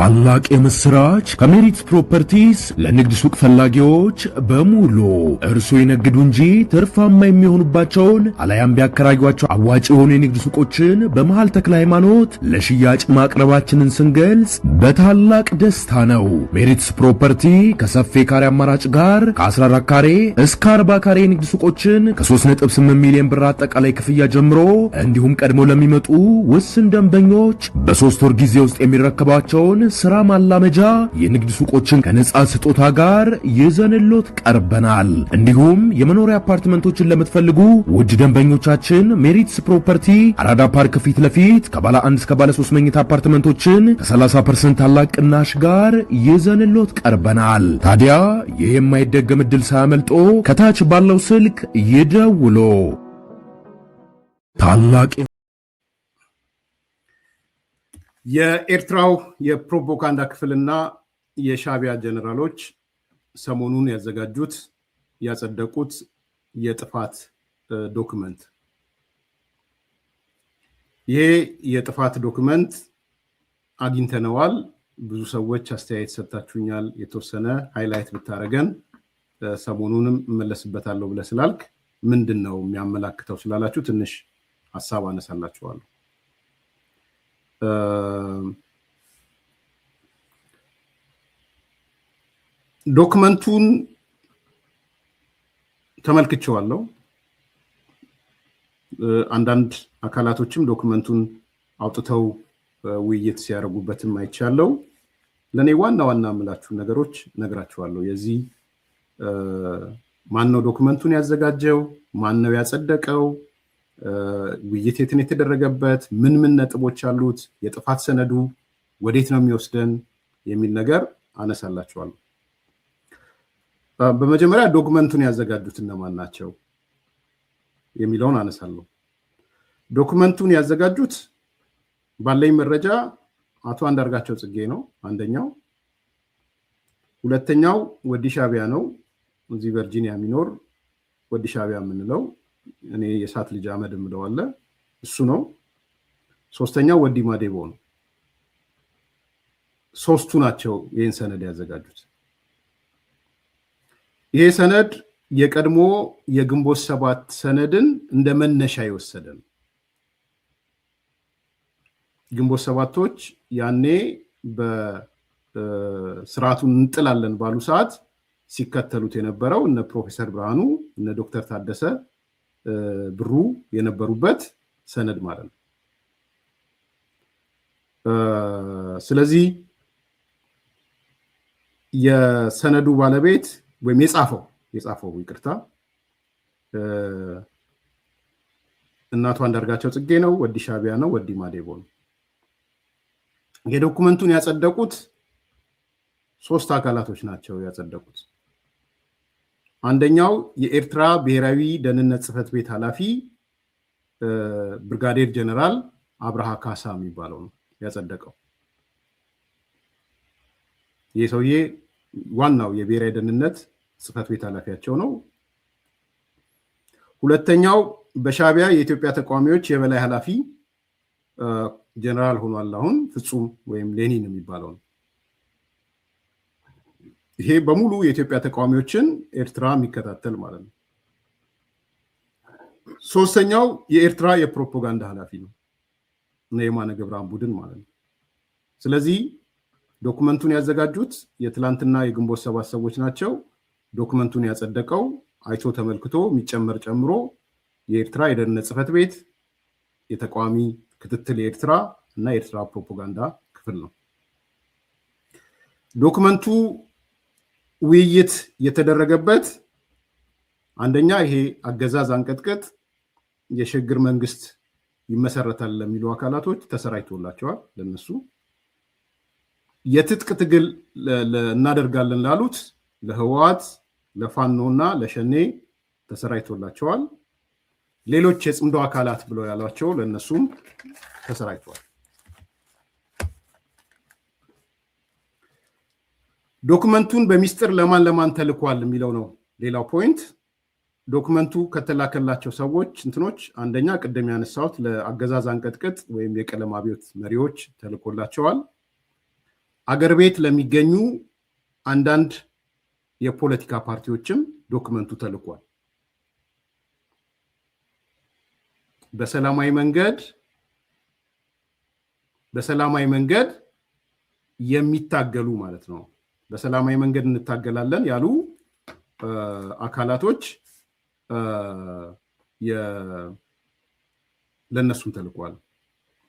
ታላቅ የምስራች ከሜሪት ፕሮፐርቲስ ለንግድ ሱቅ ፈላጊዎች በሙሉ እርሱ ይነግዱ እንጂ ትርፋማ የሚሆኑባቸውን አለያም ቢያከራዩአቸው አዋጭ የሆኑ የንግድ ሱቆችን በመሃል ተክለ ሃይማኖት ለሽያጭ ማቅረባችንን ስንገልጽ በታላቅ ደስታ ነው። ሜሪትስ ፕሮፐርቲ ከሰፊ ካሬ አማራጭ ጋር ከ14 ካሬ እስከ 40 ካሬ የንግድ ሱቆችን ከ3.8 ሚሊዮን ብር አጠቃላይ ክፍያ ጀምሮ እንዲሁም ቀድሞ ለሚመጡ ውስን ደንበኞች በ3 ወር ጊዜ ውስጥ የሚረከባቸውን ስራ ማላመጃ የንግድ ሱቆችን ከነጻ ስጦታ ጋር ይዘንሎት ቀርበናል። እንዲሁም የመኖሪያ አፓርትመንቶችን ለምትፈልጉ ውድ ደንበኞቻችን ሜሪትስ ፕሮፐርቲ አራዳ ፓርክ ፊት ለፊት ከባለ 1 እስከ ባለ 3 መኝታ አፓርትመንቶችን ከ30% ታላቅ ቅናሽ ጋር ይዘንሎት ቀርበናል። ታዲያ ይህ የማይደገም ዕድል ሳያመልጦ ከታች ባለው ስልክ ይደውሉ። ታላቅ የኤርትራው የፕሮፓጋንዳ ክፍልና የሻቢያ ጀነራሎች ሰሞኑን ያዘጋጁት ያጸደቁት የጥፋት ዶክመንት ይሄ የጥፋት ዶክመንት አግኝተነዋል። ብዙ ሰዎች አስተያየት ሰጣችሁኛል። የተወሰነ ሃይላይት ብታረገን ሰሞኑንም መለስበታለሁ ብለህ ስላልክ ምንድነው የሚያመላክተው ስላላችሁ ትንሽ ሐሳብ አነሳላችኋለሁ። ዶክመንቱን ተመልክቼዋለሁ። አንዳንድ አካላቶችም ዶክመንቱን አውጥተው ውይይት ሲያደርጉበትም አይቻለሁ። ለኔ ዋና የምላችሁ ነገሮች ነግራችኋለሁ። የዚህ ማን ነው ዶክመንቱን ያዘጋጀው? ማን ነው ያጸደቀው? ውይይት የት ነው የተደረገበት? ምን ነጥቦች አሉት? የጥፋት ሰነዱ ወዴት ነው የሚወስደን የሚል ነገር አነሳላችኋለሁ። በመጀመሪያ ዶክመንቱን ያዘጋጁት እነማን ናቸው የሚለውን አነሳለሁ። ዶክመንቱን ያዘጋጁት ባለኝ መረጃ አቶ አንዳርጋቸው ጽጌ ነው አንደኛው። ሁለተኛው ወዲ ሻቢያ ነው፣ እዚህ ቨርጂኒያ የሚኖር ወዲ ሻቢያ የምንለው እኔ የሳት ልጅ አመድ ምለዋለ እሱ ነው። ሶስተኛው ወዲ ማዴቦ ነው። ሶስቱ ናቸው ይህን ሰነድ ያዘጋጁት። ይሄ ሰነድ የቀድሞ የግንቦት 7 ሰነድን እንደ መነሻ የወሰደ ነው። ግንቦት 7ቶች ያኔ በስርዓቱን እንጥላለን ባሉ ሰዓት ሲከተሉት የነበረው እነ ፕሮፌሰር ብርሃኑ እነ ዶክተር ታደሰ ብሩ የነበሩበት ሰነድ ማለት ነው። ስለዚህ የሰነዱ ባለቤት ወይም የጻፈው ይቅርታ እናቱ አንዳርጋቸው ጽጌ ነው፣ ወዲ ሻቢያ ነው፣ ወዲ ማዴቦ ነው። የዶክመንቱን ያጸደቁት 3 አካላቶች ናቸው ያጸደቁት። አንደኛው የኤርትራ ብሔራዊ ደህንነት ጽሕፈት ቤት ኃላፊ ብርጋዴር ጀነራል አብርሃ ካሳ የሚባለው ነው ያጸደቀው። ይህ ሰውዬ ዋናው የብሔራዊ ደህንነት ጽሕፈት ቤት ኃላፊያቸው ነው። ሁለተኛው በሻቢያ የኢትዮጵያ ተቃዋሚዎች የበላይ ኃላፊ ጀነራል ሆኗል አሁን ፍጹም ወይም ሌኒን የሚባለው ነው። ይሄ በሙሉ የኢትዮጵያ ተቃዋሚዎችን ኤርትራ የሚከታተል ማለት ነው። ሶስተኛው የኤርትራ የፕሮፓጋንዳ ኃላፊ ነው እና የማነ ገብረአብ ቡድን ማለት ነው። ስለዚህ ዶክመንቱን ያዘጋጁት የትላንትና የግንቦት 7 ሰዎች ናቸው። ዶክመንቱን ያጸደቀው አይቶ ተመልክቶ የሚጨመር ጨምሮ የኤርትራ የደህንነት ጽሕፈት ቤት የተቃዋሚ ክትትል የኤርትራ እና የኤርትራ ፕሮፓጋንዳ ክፍል ነው። ዶክመንቱ ውይይት የተደረገበት አንደኛ ይሄ አገዛዝ አንቀጥቅጥ የሽግግር መንግስት ይመሰረታል ለሚሉ አካላቶች ተሰራይቶላቸዋል። ለነሱ የትጥቅ ትግል እናደርጋለን ላሉት ለህወሓት ለፋኖና ለሸኔ ተሰራይቶላቸዋል። ሌሎች የጽምዶ አካላት ብለው ያሏቸው ለነሱም ተሰራይቷል። ዶክመንቱን በሚስጥር ለማን ተልኳል የሚለው ነው ሌላው ፖይንት። ዶክመንቱ ከተላከላቸው ሰዎች እንትኖች አንደኛ ቅድም ያነሳሁት ለአገዛዝ አንቀጥቅጥ ወይም የቀለም አብዮት መሪዎች ተልኮላቸዋል። አገር ቤት ለሚገኙ አንዳንድ የፖለቲካ ፓርቲዎችም ዶክመንቱ ተልኳል። በሰላማዊ መንገድ የሚታገሉ ማለት ነው። በሰላማዊ መንገድ እንታገላለን ያሉ አካላቶች ለነሱም ተልኳል።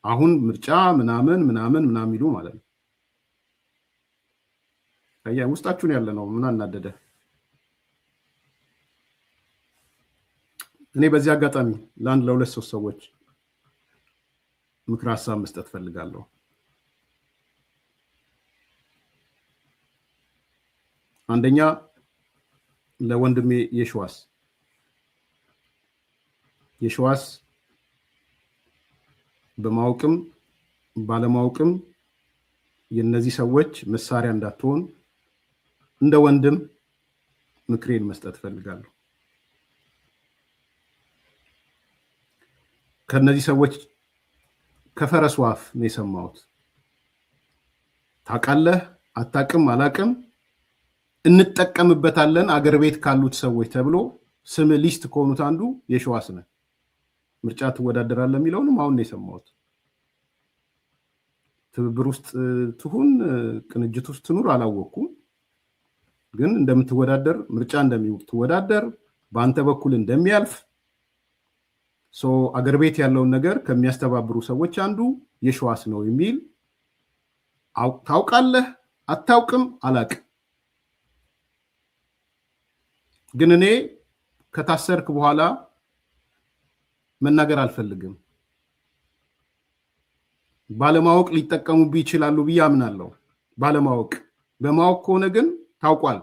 አሁን ምርጫ ምናምን ይሉ ማለት ነው። ውስጣችሁን ያለ ነው። ምን አናደደ? እኔ በዚህ አጋጣሚ ለአንድ ለሁለት ሶስት ሰዎች ምክር ሀሳብ መስጠት ፈልጋለሁ። አንደኛ ለወንድሜ የሸዋስ በማወቅም ባለማወቅም የነዚህ ሰዎች መሳሪያ እንዳትሆን እንደ ወንድም ምክሬን መስጠት ፈልጋለሁ። ከነዚህ ሰዎች ከፈረሱ አፍ ነው የሰማሁት። ታውቃለህ፣ አታውቅም፣ አላውቅም፣ እንጠቀምበታለን አገር ቤት ካሉት ሰዎች ተብሎ ስም ሊስት ከሆኑት አንዱ የሸዋስ ነው። ምርጫ ትወዳደራለህ የሚለውንም አሁን ነው የሰማሁት። ትብብር ውስጥ ትሁን ቅንጅት ውስጥ ትኑር አላወቅኩም፣ ግን እንደምትወዳደር ምርጫ እንደምትወዳደር በአንተ በኩል እንደሚያልፍ አገር ቤት ያለውን ነገር ከሚያስተባብሩ ሰዎች አንዱ የሸዋስ ነው የሚል ታውቃለህ፣ አታውቅም፣ አላውቅም። ግን እኔ ከታሰርክ በኋላ መናገር አልፈልግም። ባለማወቅ ሊጠቀሙብህ ይችላሉ ብዬ አምናለሁ። ባለማወቅ በማወቅ ከሆነ ግን ታውቋል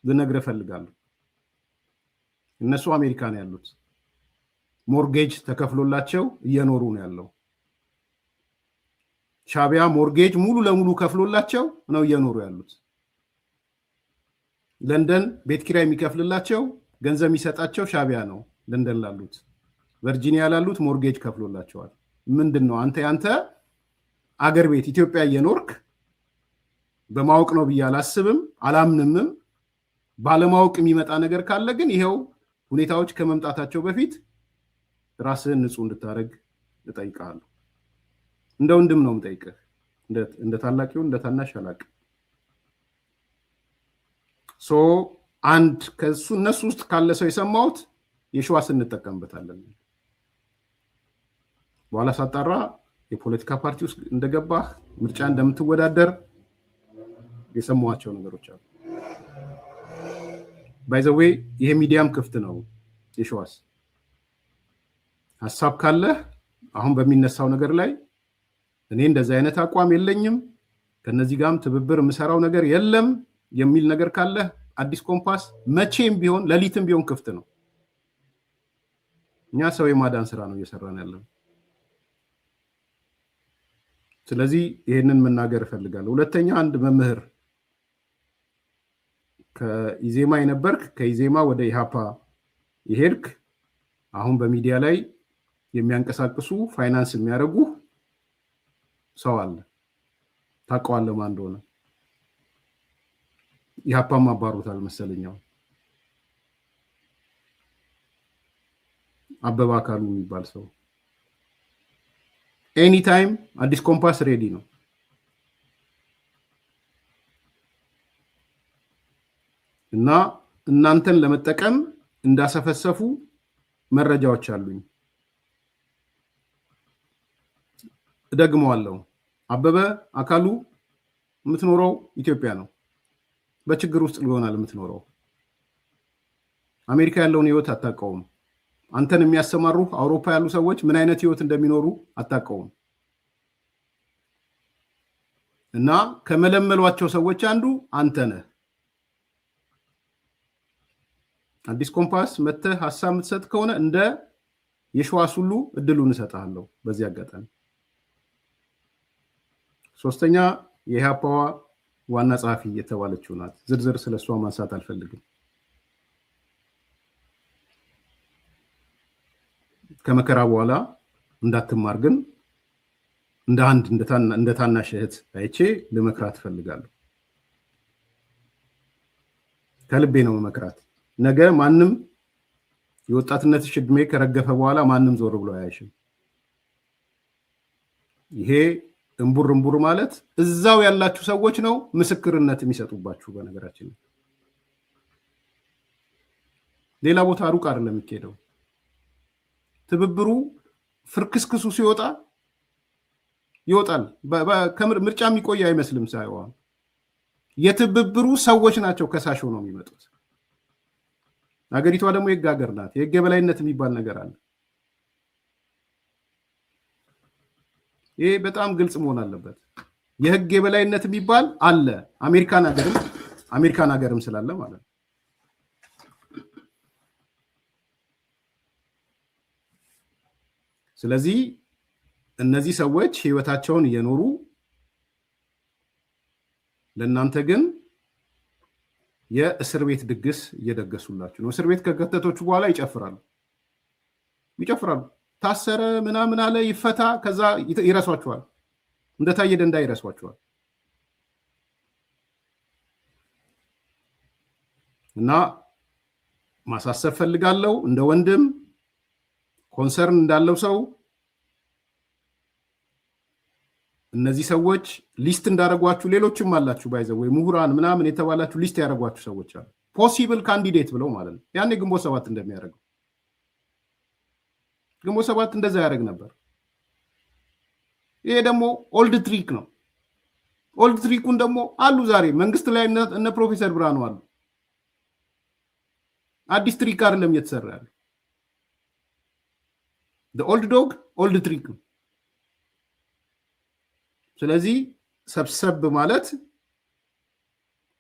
ልነግርህ እፈልጋለሁ። እነሱ አሜሪካ ነው ያሉት። ሞርጌጅ ተከፍሎላቸው እየኖሩ ነው ያለው። ሻቢያ ሞርጌጅ ሙሉ ለሙሉ ከፍሎላቸው ነው እየኖሩ ያሉት። ለንደን ቤት ኪራይ የሚከፍልላቸው ገንዘብ የሚሰጣቸው ሻቢያ ነው። ለንደን ላሉት፣ ቨርጂኒያ ላሉት ሞርጌጅ ከፍሎላቸዋል። ምንድን ነው ያንተ አገር ቤት ኢትዮጵያ እየኖርክ በማወቅ ነው ብዬ አላስብም፣ አላምንምም። ባለማወቅ የሚመጣ ነገር ካለ ግን ይሄው ሁኔታዎች ከመምጣታቸው በፊት ራስህን ንጹህ እንድታደርግ እጠይቅሃለሁ። እንደ ወንድም ነው የምጠይቅህ፣ እንደ ታላቅ ይሁን እንደ ታናሽ አላውቅም። አንድ እነሱ ውስጥ ካለ ሰው የሰማሁት የሸዋስ እንጠቀምበታለን። በኋላ ሳጣራ የፖለቲካ ፓርቲ ውስጥ እንደገባህ ምርጫ እንደምትወዳደር የሰማኋቸው ነገሮች አሉ። ባይ ዘ ዌይ ይሄ ሚዲያም ክፍት ነው። የሸዋስ ሀሳብ ካለህ አሁን በሚነሳው ነገር ላይ እኔ እንደዚህ አይነት አቋም የለኝም፣ ከነዚህ ጋርም ትብብር የምሰራው ነገር የለም የሚል ነገር ካለህ አዲስ ኮምፓስ መቼም ቢሆን ሌሊትም ቢሆን ክፍት ነው። እኛ ሰው የማዳን ስራ ነው እየሰራን ያለው። ስለዚህ ይሄንን መናገር እፈልጋለሁ። ሁለተኛ አንድ መምህር ከኢዜማ የነበርክ ከኢዜማ ወደ ኢሃፓ ይሄድክ አሁን በሚዲያ ላይ የሚያንቀሳቅሱ ፋይናንስ የሚያደርጉ ሰው አለ። ታውቀዋለህ ማን እንደሆነ? ኢሃፓም አባሩታል መሰለኛው። አበባ አካሉ የሚባል ሰው ኤኒ ታይም አዲስ ኮምፓስ ሬዲ ነው። እና እናንተን ለመጠቀም እንዳሰፈሰፉ መረጃዎች አሉኝ። እደግመዋለሁ። አበበ አካሉ የምትኖረው ኢትዮጵያ ነው። በችግር ውስጥ ሊሆናል የምትኖረው። አሜሪካ ያለውን ህይወት አታውቀውም። አንተን የሚያሰማሩ አውሮፓ ያሉ ሰዎች ምን አይነት ህይወት እንደሚኖሩ አታውቀውም። እና ከመለመሏቸው ሰዎች አንዱ አንተ ነህ። አዲስ ኮምፓስ መተህ ሀሳብ የምትሰጥ ከሆነ እንደ የሸዋስ ሁሉ እድሉን እሰጥሃለሁ በዚህ አጋጣሚ። ሶስተኛ የኢሃፓዋ ዋና ጸሐፊ የተባለችው ናት። ዝርዝር ስለሷ ማንሳት አልፈልግም። ከመከራ በኋላ እንዳትማር ግን እንደ አንድ እንደ ታናሽ እህት አይቼ ልመክራት እፈልጋለሁ። ከልቤ ነው መክራት። ነገ ማንም የወጣትነትሽ ዕድሜ ከረገፈ በኋላ ማንም ዞር ብሎ አያይሽም። ይሄ እምቡር ማለት እዛው ያላችሁ ሰዎች ነው ምስክርነት የሚሰጡባችሁ። በነገራችን ሌላ ቦታ ሩቅ አይደለም የሚሄደው። ትብብሩ ፍርክስክሱ ሲወጣ ይወጣል። ምርጫ የሚቆይ አይመስልም ሳይሆን የትብብሩ ሰዎች ናቸው ከሳሽ ሆነው የሚመጡት። ሀገሪቷ ደግሞ የህግ ሀገር ናት። የህግ የበላይነት የሚባል ነገር አለ። ይሄ በጣም ግልጽ መሆን አለበት። የህግ የበላይነት የሚባል አለ አሜሪካን ሀገርም ስላለ ማለት ነው። ስለዚህ እነዚህ ሰዎች ህይወታቸውን እየኖሩ ለእናንተ ግን የእስር ቤት ድግስ እየደገሱላችሁ ነው። እስር ቤት ከከተቶቹ በኋላ ይጨፍራሉ። ታሰረ ምናምን አለ ይፈታ፣ ከዛ ይረሷቸዋል። እንደታየ ደንዳ ይረሷቸዋል። እና ማሳሰብ ፈልጋለሁ እንደ ወንድም ኮንሰርን እንዳለው ሰው እነዚህ ሰዎች ሊስት እንዳደረጓችሁ ሌሎችም አላችሁ ባይዘው ወይ ምሁራን ምናምን የተባላችሁ ሊስት ያደረጓችሁ ሰዎች አሉ። ፖሲብል ካንዲዴት ብለው ማለት ነው። ያኔ ግንቦት ሰባት እንደሚያደርገው ግንቦት ሰባት እንደዛ ያደርግ ነበር። ይሄ ደግሞ ኦልድ ትሪክ ነው። ኦልድ ትሪኩን ደግሞ አሉ ዛሬ መንግስት ላይ እነ ፕሮፌሰር ብርሃኑ አሉ። አዲስ ትሪክ አይደለም እየተሰራ ያለው። ኦልድ ዶግ ኦልድ ትሪክ ነው። ስለዚህ ሰብሰብ ማለት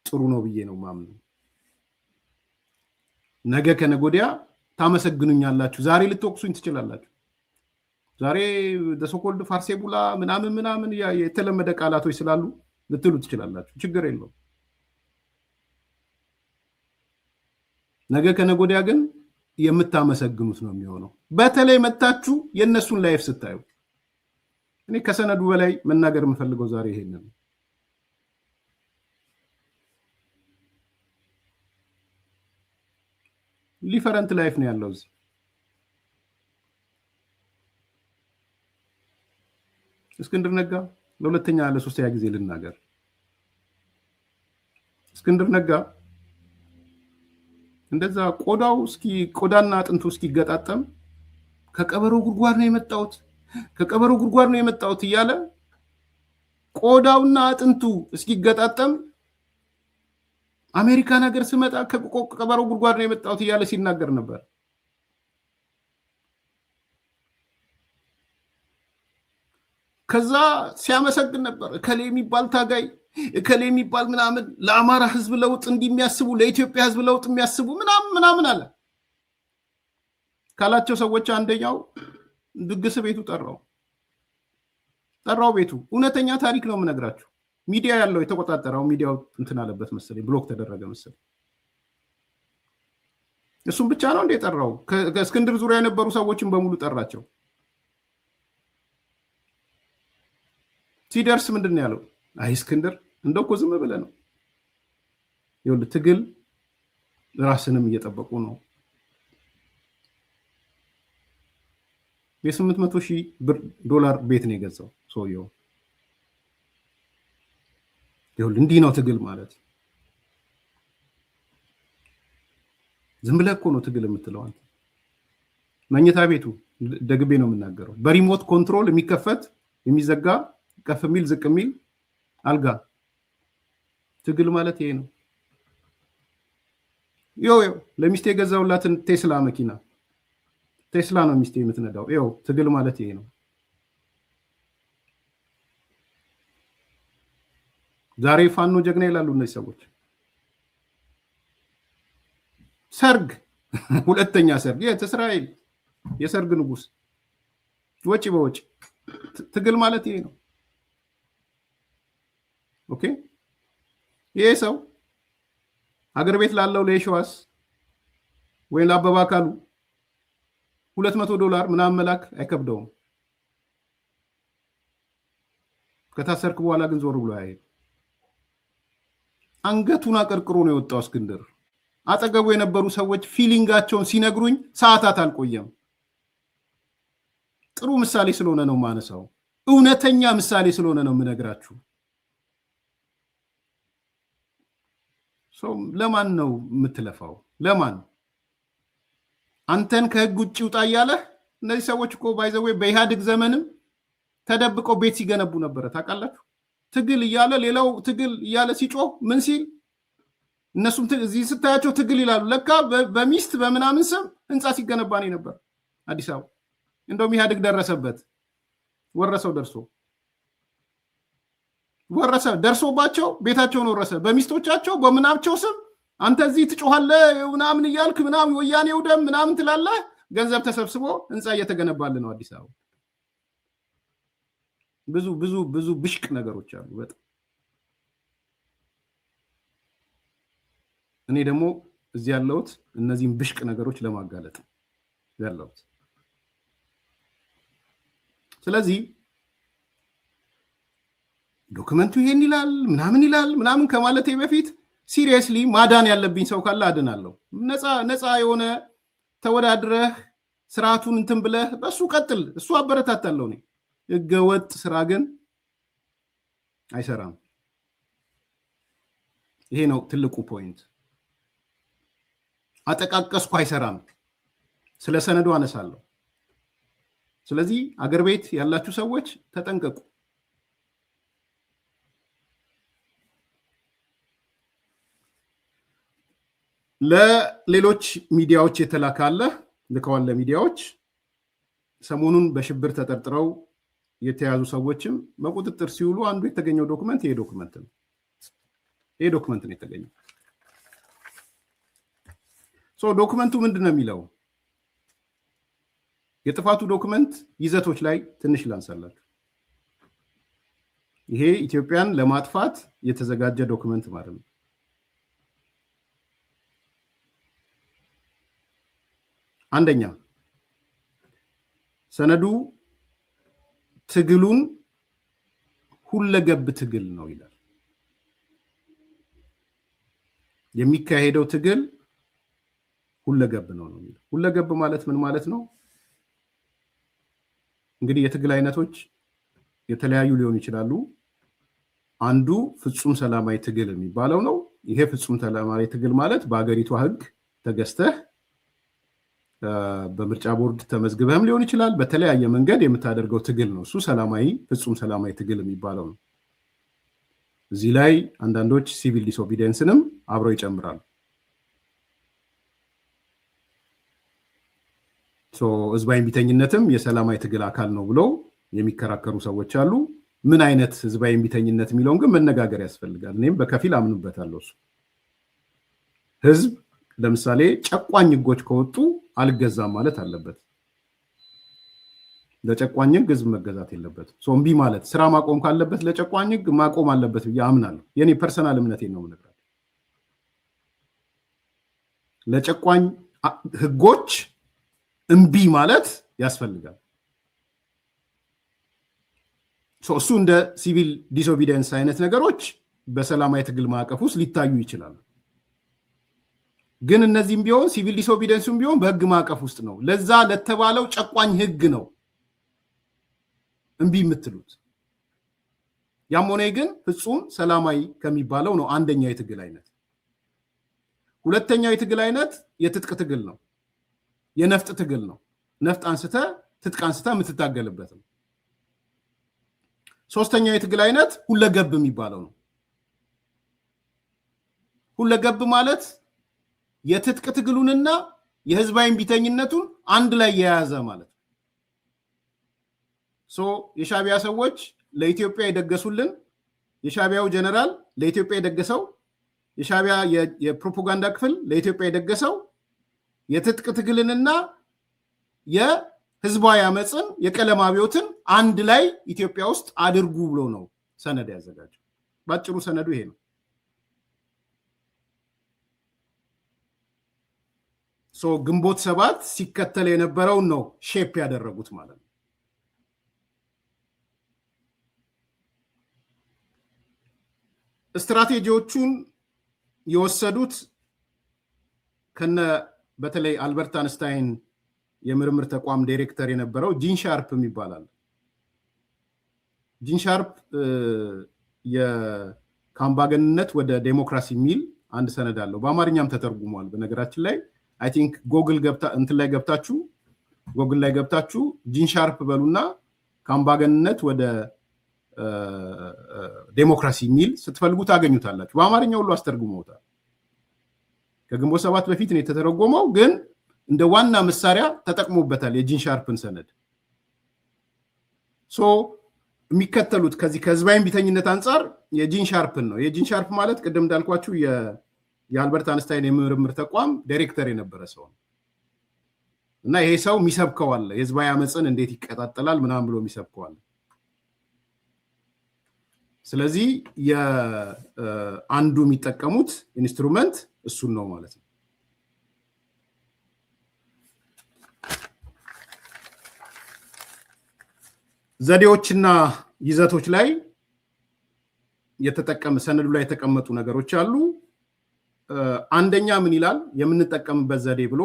ጥሩ ነው ብዬ ነው ማምነው። ነገ ከነገ ወዲያ ታመሰግኑኛላችሁ። ዛሬ ልትወቅሱኝ ትችላላችሁ። ዛሬ ደሶኮልድ ፋርሴቡላ ምናምን የተለመደ ቃላቶች ስላሉ ልትሉ ትችላላችሁ። ችግር የለውም። ነገ ከነገ ወዲያ ግን የምታመሰግኑት ነው የሚሆነው። በተለይ መታችሁ የእነሱን ላይፍ ስታዩ እኔ ከሰነዱ በላይ መናገር የምፈልገው ዛሬ ይሄንን ነው። ዲፈረንት ላይፍ ነው ያለው እዚህ። እስክንድር ነጋ ለሁለተኛ ለሶስተኛ ጊዜ ልናገር። እስክንድር ነጋ እንደዛ ቆዳና አጥንቱ እስኪገጣጠም ከቀበሮ ጉድጓድ ነው የመጣሁት እያለ ቆዳውና አጥንቱ እስኪገጣጠም አሜሪካን ሀገር ስመጣ ከቀበሮ ጉድጓድ ነው የመጣሁት እያለ ሲናገር ነበር። ከዛ ሲያመሰግን ነበር። እከሌ የሚባል ታጋይ፣ እከሌ የሚባል ምናምን ለአማራ ህዝብ ለውጥ እንዲሚያስቡ፣ ለኢትዮጵያ ህዝብ ለውጥ የሚያስቡ ምናምን አለ ካላቸው ሰዎች አንደኛው ድግስ ቤቱ ጠራው ቤቱ። እውነተኛ ታሪክ ነው የምነግራችሁ። ሚዲያ ያለው የተቆጣጠረው ሚዲያው እንትን አለበት መሰለኝ፣ ብሎክ ተደረገ መሰለኝ። እሱም ብቻ ነው እንደ ጠራው። ከእስክንድር ዙሪያ የነበሩ ሰዎችን በሙሉ ጠራቸው። ሲደርስ ምንድን ነው ያለው? አይ እስክንድር እንደው እኮ ዝም ብለህ ነው። ይኸውልህ ትግል ራስንም እየጠበቁ ነው። $800,000 ቤት ነው የገዛው ሰውየው። ይኸውልህ እንዲህ ነው ትግል ማለት። ዝም ብለህ እኮ ነው ትግል የምትለው አንተ። መኝታ ቤቱ ደግቤ ነው የምናገረው። በሪሞት ኮንትሮል የሚከፈት የሚዘጋ ከፍ የሚል ዝቅ የሚል አልጋ። ትግል ማለት ይሄ ነው። ይኸው ለሚስቴ የገዛውላትን ቴስላ መኪና ቴስላ ነው ሚስቴ የምትነዳው። ይኸው ትግል ማለት ይሄ ነው። ዛሬ ፋኖ ጀግና ይላሉ እነዚህ ሰዎች። ሰርግ ሁለተኛ ሰርግ እስራኤል የሰርግ ንጉስ ወጪ በወጪ። ትግል ማለት ይሄ ነው። ኦኬ ይሄ ሰው ሀገር ቤት ላለው ለየሸዋስ ወይ ለአበባ አካሉ $200 ምናምን መላክ አይከብደውም። ከታሰርክ በኋላ ግን ዞር ብሎ ያይ አንገቱን አቀርቅሮ ነው የወጣው እስክንድር። አጠገቡ የነበሩ ሰዎች ፊሊንጋቸውን ሲነግሩኝ ሰዓታት አልቆየም። ጥሩ ምሳሌ ስለሆነ ነው ማነሳው፣ እውነተኛ ምሳሌ ስለሆነ ነው የምነግራችሁ። ለማን ነው የምትለፋው? ለማን? አንተን ከህግ ውጭ ውጣ እያለህ። እነዚህ ሰዎች እኮ ባይዘዌ በኢህአዴግ ዘመንም ተደብቀው ቤት ሲገነቡ ነበረ ታውቃላችሁ። ትግል እያለ ሌላው ትግል እያለ ሲጮህ ምን ሲል እነሱም እዚህ ስታያቸው ትግል ይላሉ። ለካ በሚስት በምናምን ስም ህንፃ ሲገነባ ነው ነበር አዲስ አበባ። እንደውም ኢህአዴግ ደረሰበት፣ ወረሰው፣ ደርሶባቸው ቤታቸውን ወረሰ። በሚስቶቻቸው በምናቸው ስም አንተ እዚህ ትጮሃለህ ምናምን እያልክ ምናምን ወያኔው ደም ምናምን ትላለህ። ገንዘብ ተሰብስቦ ህንፃ እየተገነባልን ነው አዲስ አበባ። ብዙ ብዙ ብዙ ብሽቅ ነገሮች አሉ በጣም። እኔ ደግሞ እዚህ ያለሁት እነዚህን ብሽቅ ነገሮች ለማጋለጥ ያለሁት። ስለዚህ ዶክመንቱ ይሄን ይላል ምናምን ከማለቴ በፊት ሲሪየስሊ ማዳን ያለብኝ ሰው ካለ አድናለሁ። ነፃ የሆነ ተወዳድረህ ስርዓቱን እንትን ብለህ በሱ ቀጥል፣ እሱ አበረታታለሁ። እኔ ህገወጥ ስራ ግን አይሰራም። ይሄ ነው ትልቁ ፖይንት። አጠቃቀስኩ አይሰራም። ስለ ሰነዱ አነሳለሁ። ስለዚህ አገር ቤት ያላችሁ ሰዎች ተጠንቀቁ። ለሌሎች ሚዲያዎች የተላካለ ልከዋል። ለሚዲያዎች ሰሞኑን በሽብር ተጠርጥረው የተያዙ ሰዎችም በቁጥጥር ሲውሉ አንዱ የተገኘው ዶክመንት ይሄ ዶክመንት ነው። ይሄ ዶክመንት ነው የተገኘው። ዶክመንቱ ምንድን ነው የሚለው? የጥፋቱ ዶክመንት ይዘቶች ላይ ትንሽ ላንሳላችሁ። ይሄ ኢትዮጵያን ለማጥፋት የተዘጋጀ ዶክመንት ማለት ነው። አንደኛ ሰነዱ ትግሉን ሁለገብ ትግል ነው ይላል። የሚካሄደው ትግል ሁለገብ ነው የሚለው። ሁለገብ ማለት ምን ማለት ነው? እንግዲህ የትግል አይነቶች የተለያዩ ሊሆኑ ይችላሉ። አንዱ ፍጹም ሰላማዊ ትግል የሚባለው ነው። ይሄ ፍጹም ሰላማዊ ትግል ማለት በአገሪቷ ህግ ተገዝተህ በምርጫ ቦርድ ተመዝግበህም ሊሆን ይችላል። በተለያየ መንገድ የምታደርገው ትግል ነው። እሱ ሰላማዊ ፍጹም ሰላማዊ ትግል የሚባለው ነው። እዚህ ላይ አንዳንዶች ሲቪል ዲስኦቢዲየንስንም አብረው ይጨምራሉ። ህዝባዊ እምቢተኝነትም የሰላማዊ ትግል አካል ነው ብለው የሚከራከሩ ሰዎች አሉ። ምን አይነት ህዝባዊ እምቢተኝነት የሚለውን ግን መነጋገር ያስፈልጋል። እኔም በከፊል አምንበታለሁ። እሱ ህዝብ ለምሳሌ ጨቋኝ ህጎች ከወጡ አልገዛም ማለት አለበት። ለጨቋኝ ህግ ህዝብ መገዛት የለበትም። እምቢ ማለት ስራ ማቆም ካለበት ለጨቋኝ ህግ ማቆም አለበት ብዬ አምናለሁ። የኔ ፐርሰናል እምነቴን ነው የምነግራችሁ። ለጨቋኝ ህጎች እምቢ ማለት ያስፈልጋል። እሱ እንደ ሲቪል ዲስኦቢዲየንስ አይነት ነገሮች በሰላማዊ ትግል ማዕቀፍ ውስጥ ሊታዩ ይችላሉ። ግን እነዚህም ቢሆን ሲቪል ዲስኦቢዲየንስም ቢሆን በህግ ማዕቀፍ ውስጥ ነው። ለዛ ለተባለው ጨቋኝ ህግ ነው እምቢ የምትሉት። ያም ሆነ ግን ፍጹም ሰላማዊ ከሚባለው ነው አንደኛው የትግል አይነት። ሁለተኛው የትግል አይነት የትጥቅ ትግል ነው፣ የነፍጥ ትግል ነው። ነፍጥ አንስተ ትጥቅ አንስተ የምትታገልበት ነው። ሶስተኛው የትግል አይነት ሁለገብ የሚባለው ነው። ሁለገብ ማለት የትጥቅ ትግሉንና የህዝባዊ እምቢተኝነቱን አንድ ላይ የያዘ ማለት ነው። የሻቢያ ሰዎች ለኢትዮጵያ የደገሱልን፣ የሻቢያው ጀነራል ለኢትዮጵያ የደገሰው፣ የሻቢያ የፕሮፓጋንዳ ክፍል ለኢትዮጵያ የደገሰው የትጥቅ ትግልንና የህዝባዊ አመፅን የቀለም አብዮትን አንድ ላይ ኢትዮጵያ ውስጥ አድርጉ ብሎ ነው ሰነድ ያዘጋጀው። ባጭሩ ሰነዱ ይሄ ነው። ግንቦት ሰባት ሲከተል የነበረውን ነው ሼፕ ያደረጉት ማለት ነው። ስትራቴጂዎቹን የወሰዱት ከነ በተለይ አልበርት አንስታይን የምርምር ተቋም ዳይሬክተር የነበረው ጂን ሻርፕ ይባላል። ጂን ሻርፕ የካምባገንነት ወደ ዴሞክራሲ የሚል አንድ ሰነድ አለው። በአማርኛም ተተርጉሟል። በነገራችን ላይ አይ ቲንክ ጎግል ላይ ገብታችሁ ጂን ሻርፕ በሉና ካምባገንነት ወደ ዴሞክራሲ የሚል ስትፈልጉ ታገኙታላችሁ። በአማርኛ ሁሉ አስተርጉመውታል። ከግንቦት 7 በፊት ነው የተተረጎመው፣ ግን እንደ ዋና መሳሪያ ተጠቅሞበታል የጂን ሻርፕን ሰነድ። የሚከተሉት ከዚህ ከህዝባዊ ቢተኝነት አንጻር የጂን ሻርፕን ነው። የጂን ሻርፕ ማለት ቅድም እንዳልኳችሁ የአልበርት አንስታይን የምርምር ተቋም ዳይሬክተር የነበረ ሰው ነው እና ይሄ ሰው የሚሰብከው አለ፣ የህዝባዊ አመፅን እንዴት ይቀጣጠላል ምናምን ብሎ የሚሰብከው አለ። ስለዚህ አንዱ የሚጠቀሙት ኢንስትሩመንት እሱን ነው ማለት ነው። ዘዴዎችና ይዘቶች ላይ ሰነዱ ላይ የተቀመጡ ነገሮች አሉ። አንደኛ ምን ይላል? የምንጠቀምበት ዘዴ ብሎ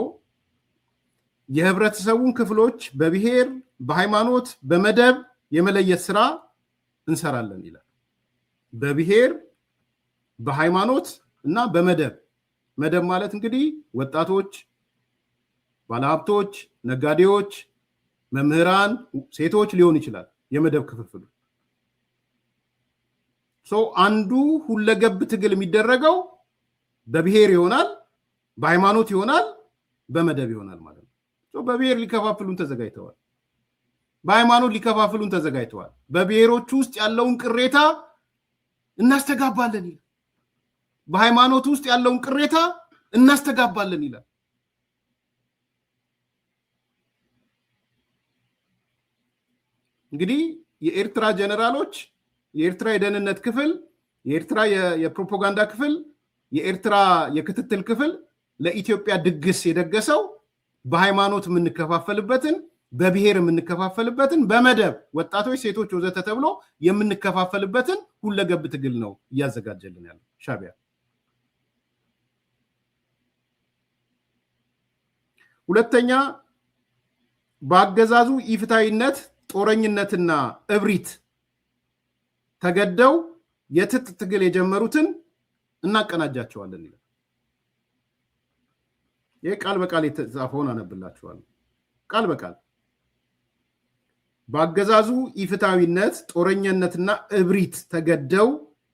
የህብረተሰቡን ክፍሎች በብሔር፣ በሃይማኖት፣ በመደብ የመለየት ስራ እንሰራለን ይላል። በብሔር፣ በሃይማኖት እና በመደብ። መደብ ማለት እንግዲህ ወጣቶች፣ ባለሀብቶች፣ ነጋዴዎች፣ መምህራን፣ ሴቶች ሊሆን ይችላል። የመደብ ክፍፍሉ አንዱ ሁለገብ ትግል የሚደረገው በብሔር ይሆናል፣ በሃይማኖት ይሆናል፣ በመደብ ይሆናል ማለት ነው። በብሔር ሊከፋፍሉን ተዘጋጅተዋል። በሃይማኖት ሊከፋፍሉን ተዘጋጅተዋል። በብሔሮቹ ውስጥ ያለውን ቅሬታ እናስተጋባለን ይላል። በሃይማኖት ውስጥ ያለውን ቅሬታ እናስተጋባለን ይላል። እንግዲህ የኤርትራ ጀነራሎች፣ የኤርትራ የደህንነት ክፍል፣ የኤርትራ የፕሮፓጋንዳ ክፍል፣ የኤርትራ የክትትል ክፍል ለኢትዮጵያ ድግስ የደገሰው በሃይማኖት የምንከፋፈልበትን፣ በብሔር የምንከፋፈልበትን፣ በመደብ ወጣቶች፣ ሴቶች ወዘተ ተብሎ የምንከፋፈልበትን ሁለገብ ትግል ነው እያዘጋጀልን ያለው ሻዕቢያ። ሁለተኛ በአገዛዙ ኢፍትሐዊነት፣ ጦረኝነትና እብሪት ተገደው የትጥቅ ትግል የጀመሩትን እናቀናጃቸዋለን ይላል። ይህ ቃል በቃል የተጻፈውን አነብላችኋለሁ። ቃል በቃል በአገዛዙ ኢፍትሐዊነት፣ ጦረኝነትና እብሪት ተገደው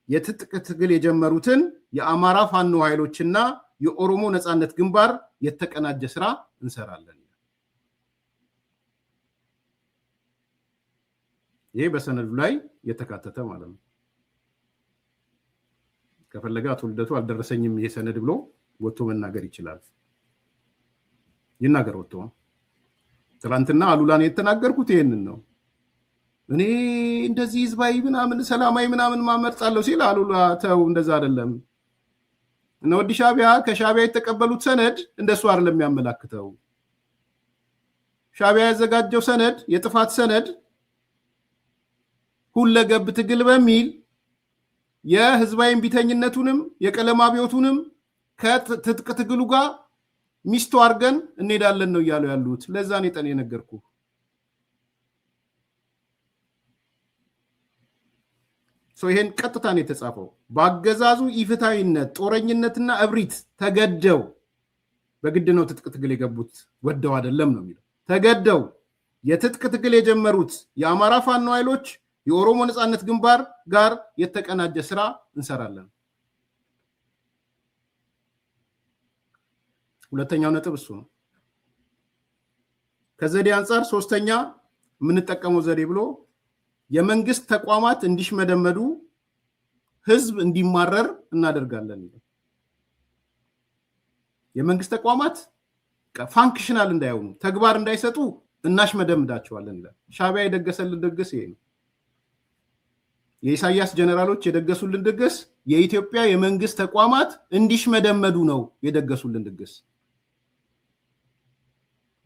የትጥቅ ትግል የጀመሩትን የአማራ ፋኖ ኃይሎችና የኦሮሞ ነፃነት ግንባር የተቀናጀ ስራ እንሰራለን። ይሄ በሰነዱ ላይ የተካተተ ማለት ነው። ከፈለገ አቶ ልደቱ አልደረሰኝም ይሄ ሰነድ ብሎ ወጥቶ መናገር ይችላል። ይናገር ወጥቶ። ትናንትና አሉላን የተናገርኩት ይሄንን ነው። እኔ እንደዚህ ህዝባዊ ምናምን ሰላማዊ ምናምን ማመርጣለሁ ሲል አሉላ ተው፣ እንደዛ አይደለም። እነ ወዲ ሻዕቢያ ከሻዕቢያ የተቀበሉት ሰነድ እንደሱ አይደለም የሚያመላክተው። ሻዕቢያ ያዘጋጀው ሰነድ የጥፋት ሰነድ ሁለገብ ትግል በሚል የህዝባዊ ቢተኝነቱንም የቀለም አብዮቱንም ከትጥቅ ትግሉ ጋር ሚስቶ አድርገን እንሄዳለን ነው እያሉ ያሉት። ለዛ ነው የጠን የነገርኩ። ይሄን ቀጥታ ነው የተጻፈው። በአገዛዙ ኢፍትሐዊነት፣ ጦረኝነትና እብሪት ተገደው፣ በግድ ነው ትጥቅ ትግል የገቡት፣ ወደው አይደለም ነው የሚለው። ተገደው የትጥቅ ትግል የጀመሩት የአማራ ፋኖ ኃይሎች የኦሮሞ ነፃነት ግንባር ጋር የተቀናጀ ስራ እንሰራለን። ሁለተኛው ነጥብ እሱ ነው። ከዘዴ አንጻር ሶስተኛ የምንጠቀመው ዘዴ ብሎ የመንግስት ተቋማት እንዲሽመደመዱ፣ ህዝብ እንዲማረር እናደርጋለን። የመንግስት ተቋማት ፋንክሽናል እንዳይሆኑ፣ ተግባር እንዳይሰጡ እናሽመደምዳቸዋለን ይላል። ሻዕቢያ የደገሰልን ድግስ ይሄ ነው። የኢሳያስ ጀነራሎች የደገሱልን ድግስ የኢትዮጵያ የመንግስት ተቋማት እንዲሽመደመዱ ነው የደገሱልን ድግስ።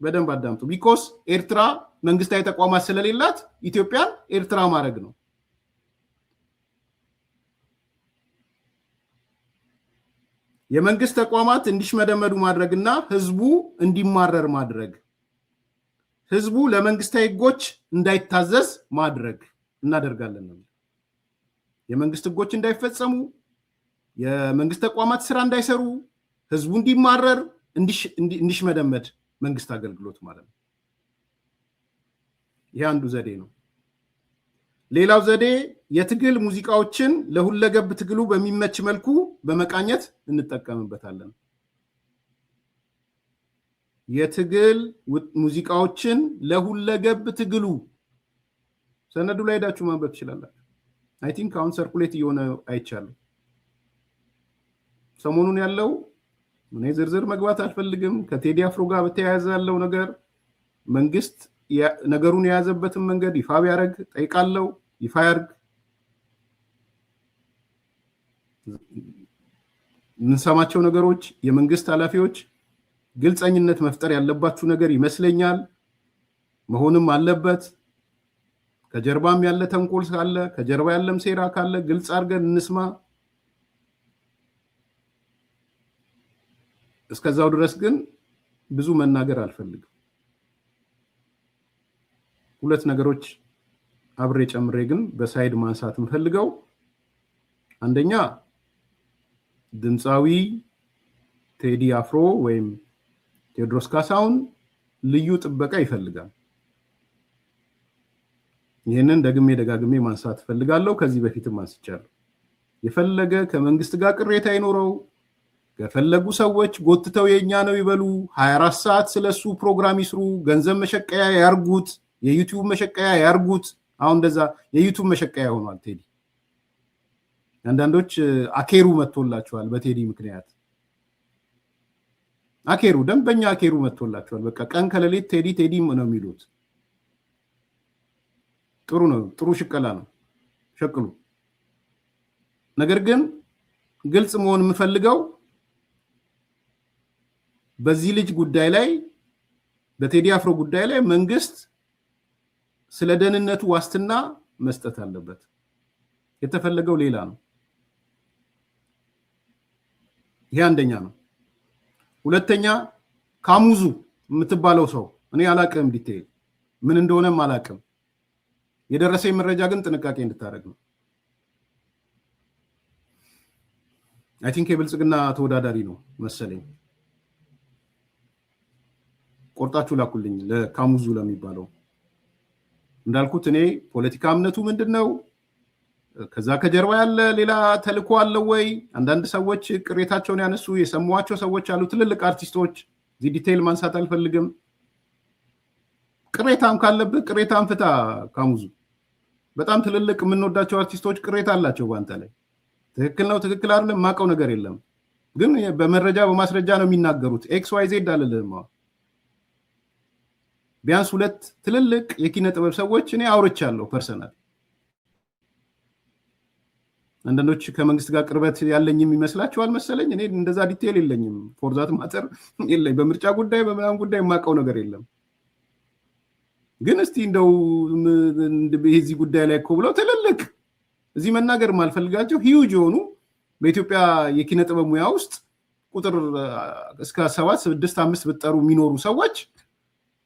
በደንብ አዳምጡ። ቢኮስ ኤርትራ መንግስታዊ ተቋማት ስለሌላት ኢትዮጵያን ኤርትራ ማድረግ ነው። የመንግስት ተቋማት እንዲሽመደመዱ ማድረግና ህዝቡ እንዲማረር ማድረግ፣ ህዝቡ ለመንግስታዊ ህጎች እንዳይታዘዝ ማድረግ እናደርጋለን። የመንግስት ህጎች እንዳይፈጸሙ፣ የመንግስት ተቋማት ስራ እንዳይሰሩ፣ ህዝቡ እንዲማረር፣ እንዲሽመደመድ መንግስት አገልግሎት ማለት ነው። ይህ አንዱ ዘዴ ነው። ሌላው ዘዴ የትግል ሙዚቃዎችን ለሁለገብ ትግሉ በሚመች መልኩ በመቃኘት እንጠቀምበታለን። የትግል ሙዚቃዎችን ለሁለገብ ትግሉ ሰነዱ ላይ ሄዳችሁ ማንበብ ትችላላችሁ። አይ ቲንክ አሁን ሰርኩሌት እየሆነ አይቻለሁ። ሰሞኑን ያለው እኔ ዝርዝር መግባት አልፈልግም። ከቴዲ አፍሮ ጋር በተያያዘ ያለው ነገር መንግስት ነገሩን የያዘበትን መንገድ ይፋ ቢያደርግ ጠይቃለሁ። ይፋ ያርግ። የምንሰማቸው ነገሮች የመንግስት ኃላፊዎች ግልጸኝነት መፍጠር ያለባችሁ ነገር ይመስለኛል። መሆንም አለበት። ከጀርባም ያለ ተንኮል ካለ፣ ከጀርባ ያለም ሴራ ካለ ግልጽ አድርገን እንስማ። እስከዛው ድረስ ግን ብዙ መናገር አልፈልግም። ሁለት ነገሮች አብሬ ጨምሬ ግን በሳይድ ማንሳት እንፈልገው። አንደኛ ድምፃዊ ቴዲ አፍሮ ወይም ቴዎድሮስ ካሳሁን ልዩ ጥበቃ ይፈልጋል። ይህንን ደግሜ ደጋግሜ ማንሳት ፈልጋለሁ። ከዚህ በፊትም አንስቻለሁ። የፈለገ ከመንግስት ጋር ቅሬታ ይኖረው፣ ከፈለጉ ሰዎች ጎትተው የኛ ነው ይበሉ፣ 24 ሰዓት ስለሱ ፕሮግራም ይስሩ፣ ገንዘብ መሸቀያ ያርጉት፣ የዩቲዩብ መሸቀያ ያርጉት። አሁን እንደዛ የዩቲዩብ መሸቀያ ሆኗል ቴዲ። አንዳንዶች አኬሩ መጥቶላቸዋል በቴዲ ምክንያት። አኬሩ ደንበኛ አኬሩ መጥቶላቸዋል። በቃ ቀን ከሌሊት ቴዲ ቴዲ ነው የሚሉት። ጥሩ ነው፣ ጥሩ ሽቀላ ነው፣ ሸቅሉ። ነገር ግን ግልጽ መሆን የምፈልገው በዚህ ልጅ ጉዳይ ላይ በቴዲ አፍሮ ጉዳይ ላይ መንግስት ስለ ደህንነቱ ዋስትና መስጠት አለበት። የተፈለገው ሌላ ነው። ይሄ አንደኛ ነው። ሁለተኛ ካሙዙ የምትባለው ሰው እኔ አላቅም፣ ዲቴይል ምን እንደሆነም አላቅም። የደረሰኝ መረጃ ግን ጥንቃቄ እንድታደርግ ነው። አይ ቲንክ የብልጽግና ተወዳዳሪ ነው መሰለኝ። ቆርጣችሁ ላኩልኝ ለካሙዙ ለሚባለው። እንዳልኩት እኔ ፖለቲካ እምነቱ ምንድነው? ከዛ ከጀርባ ያለ ሌላ ተልኮ አለው ወይ? አንዳንድ ሰዎች ቅሬታቸውን ያነሱ የሰሟቸው ሰዎች አሉ፣ ትልልቅ አርቲስቶች። እዚህ ዲቴይል ማንሳት አልፈልግም። ቅሬታም ካለብህ ቅሬታም ፍታ ካሙዙ። በጣም ትልልቅ የምንወዳቸው አርቲስቶች ቅሬታ አላቸው ባንተ ላይ። ትክክል ነው ትክክል አይደለም ማቀው ነገር የለም፣ ግን በመረጃ በማስረጃ ነው የሚናገሩት። ኤክስ ዋይ ዜድ አለልህማ። ቢያንስ ሁለት ትልልቅ የኪነ ጥበብ ሰዎች እኔ አውርቻለሁ ፐርሰናል። አንዳንዶች ከመንግስት ጋር ቅርበት ያለኝም ይመስላችኋል መሰለኝ። እኔ እንደዛ ዲቴይል የለኝም። ፎርዛት ማተር የለኝ። በምርጫ ጉዳይ በምናምን ጉዳይ የማውቀው ነገር የለም። ግን እስቲ እንደው በዚህ ጉዳይ ላይ እኮ ብለው ትልልቅ እዚህ መናገር ማልፈልጋቸው ሂዩጅ የሆኑ በኢትዮጵያ የኪነ ጥበብ ሙያ ውስጥ ቁጥር እስከ 7 6 5 ብጠሩ የሚኖሩ ሰዎች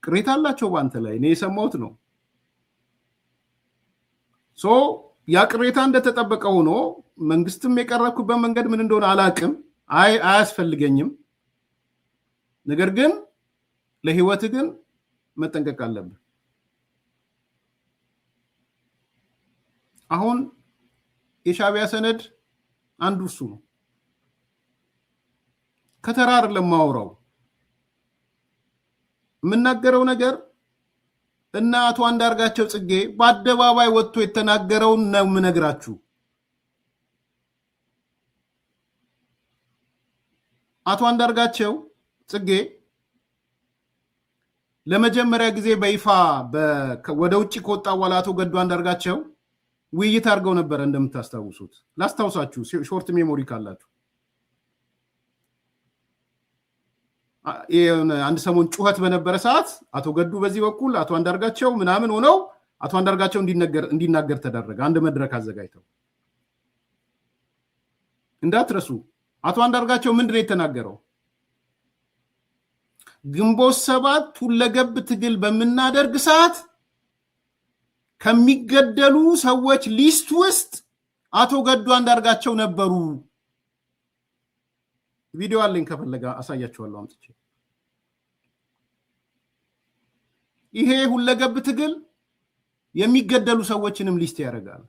ቅሬታ አላቸው በአንተ ላይ። እኔ የሰማሁት ነው። ሶ ያ ቅሬታ እንደተጠበቀ ሆኖ መንግስትም የቀረብኩበት መንገድ ምን እንደሆነ አላቅም፣ አያስፈልገኝም። ነገር ግን ለህይወት ግን መጠንቀቅ አለብን። አሁን የሻዕቢያ ሰነድ አንዱ እሱ ነው። ከተራር ለማውራው የምናገረው ነገር እና አቶ አንዳርጋቸው ጽጌ በአደባባይ ወጥቶ የተናገረውን ነው የምነግራችሁ። አቶ አንዳርጋቸው ጽጌ ለመጀመሪያ ጊዜ በይፋ ወደ ውጭ ከወጣ በኋላ አቶ ገዱ አንዳርጋቸው ውይይት አድርገው ነበር። እንደምታስታውሱት ላስታውሳችሁ፣ ሾርት ሜሞሪ ካላችሁ። አንድ ሰሞን ጩኸት በነበረ ሰዓት አቶ ገዱ በዚህ በኩል አቶ አንዳርጋቸው ምናምን ሆነው አቶ አንዳርጋቸው እንዲናገር ተደረገ። አንድ መድረክ አዘጋጅተው እንዳትረሱ። አቶ አንዳርጋቸው ምንድነው የተናገረው? ግንቦት ሰባት ሁለገብ ትግል በምናደርግ ሰዓት ከሚገደሉ ሰዎች ሊስት ውስጥ አቶ ገዱ አንዳርጋቸው ነበሩ። ቪዲዮ አለኝ ከፈለጋ አሳያችኋለሁ አምጥቼ። ይሄ ሁለገብ ትግል የሚገደሉ ሰዎችንም ሊስት ያደርጋል።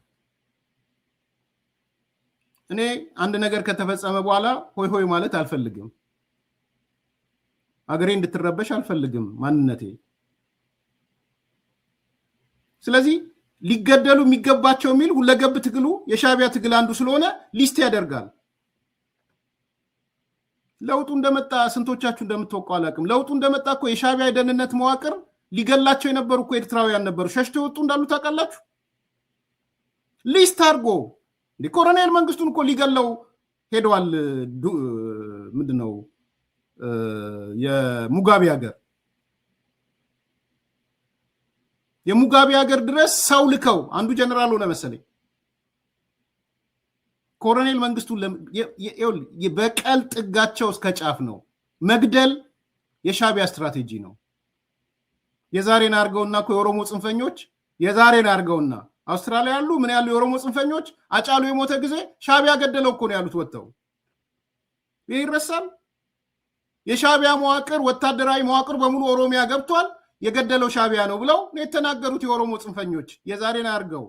እኔ አንድ ነገር ከተፈጸመ በኋላ ሆይ ሆይ ማለት አልፈልግም። አገሬ እንድትረበሽ አልፈልግም ማንነቴ። ስለዚህ ሊገደሉ የሚገባቸው የሚል ሁለገብ ትግሉ የሻዕቢያ ትግል አንዱ ስለሆነ ሊስት ያደርጋል። ለውጡ እንደመጣ ስንቶቻችሁ እንደምትወቁ አላውቅም። ለውጡ እንደመጣ እኮ የሻዕቢያ የደህንነት መዋቅር ሊገላቸው የነበሩ እኮ ኤርትራውያን ነበሩ። ሸሽተው ወጡ እንዳሉ ታውቃላችሁ። ሊስት አድርጎ ኮሎኔል መንግስቱን እኮ ሊገለው ሄደዋል። ምንድነው የሙጋቤ ሀገር ድረስ ሰው ልከው አንዱ ጀነራል ሆነ መሰለኝ ኮሎኔል መንግስቱን በቀል ጥጋቸው እስከ ጫፍ ነው። መግደል የሻዕቢያ ስትራቴጂ ነው። የዛሬን አርገውና እኮ የኦሮሞ ጽንፈኞች የዛሬን አርገውና አውስትራሊያ ያሉ ምን ያሉ የኦሮሞ ጽንፈኞች አጫሉ የሞተ ጊዜ ሻዕቢያ ገደለው እኮ ነው ያሉት ወጥተው። ይሄ ይረሳል? የሻዕቢያ መዋቅር ወታደራዊ መዋቅር በሙሉ ኦሮሚያ ገብቷል፣ የገደለው ሻዕቢያ ነው ብለው ነው የተናገሩት የኦሮሞ ጽንፈኞች። የዛሬን አርገው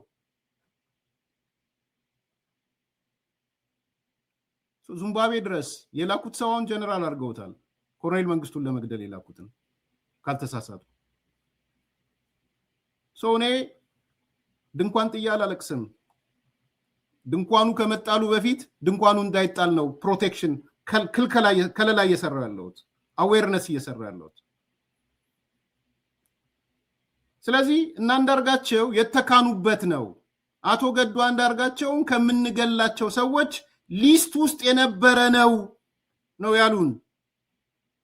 ዚምባብዌ ድረስ የላኩት ሰውን ጀነራል አርገውታል። ኮሎኔል መንግስቱን ለመግደል የላኩትን ካልተሳሳቱ። እኔ ድንኳን ጥያ አላለቅስም። ድንኳኑ ከመጣሉ በፊት ድንኳኑ እንዳይጣል ነው ፕሮቴክሽን ከለላ እየሰራ ያለሁት፣ አዌርነስ እየሰራ ያለሁት። ስለዚህ እና አንዳርጋቸው የተካኑበት ነው። አቶ ገዱ አንዳርጋቸውን ከምንገላቸው ሰዎች ሊስት ውስጥ የነበረ ነው ያሉን።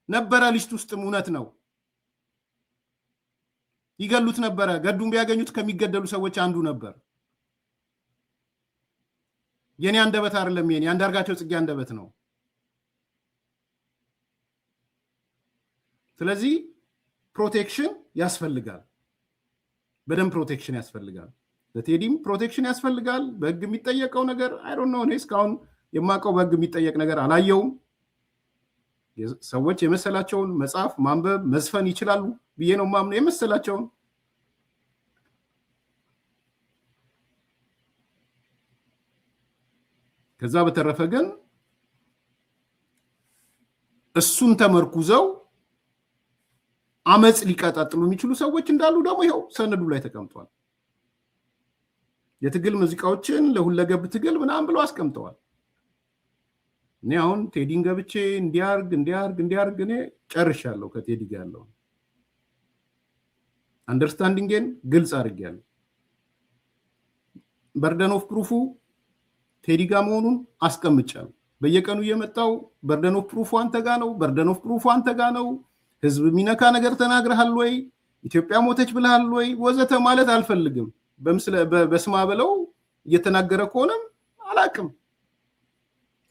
ነበረ ሊስት ውስጥም እውነት ነው። ይገሉት ነበረ። ገዱን ቢያገኙት ከሚገደሉ ሰዎች አንዱ ነበር። የኔ አንደበት አይደለም፣ የኔ አንዳርጋቸው ጽጌ አንደበት ነው። ስለዚህ ፕሮቴክሽን ያስፈልጋል፣ በደንብ ፕሮቴክሽን ያስፈልጋል። ለቴዲም ፕሮቴክሽን ያስፈልጋል። በህግ የሚጠየቀው ነገር አይ ዶንት ኖ። እኔ እስካሁን የማውቀው በህግ የሚጠየቅ ነገር አላየውም። ሰዎች የመሰላቸውን መጽሐፍ ማንበብ መዝፈን ይችላሉ ብዬ ነው ማምነው፣ የመሰላቸውን። ከዛ በተረፈ ግን እሱን ተመርኩዘው አመጽ ሊቀጣጥሉ የሚችሉ ሰዎች እንዳሉ ደግሞ ይኸው ሰነዱ ላይ ተቀምጧል። የትግል ሙዚቃዎችን ለሁለገብ ትግል ምናምን ብለው አስቀምጠዋል። እኔ አሁን ቴዲን ገብቼ እንዲያርግ እኔ ጨርሻለሁ። ከቴዲ ጋር ያለው አንደርስታንዲንግን ግልጽ አድርጌያለሁ። በርደን ኦፍ ፕሩፉ ቴዲ ጋር መሆኑን አስቀምጫለሁ። በየቀኑ እየመጣው በርደን ኦፍ ፕሩፉ አንተ ጋር ነው፣ በርደን ኦፍ ፕሩፉ አንተ ጋር ነው፣ ህዝብ የሚነካ ነገር ተናግረሃል ወይ፣ ኢትዮጵያ ሞተች ብለሃል ወይ ወዘተ ማለት አልፈልግም። በስማ በለው እየተናገረ ከሆነም አላቅም።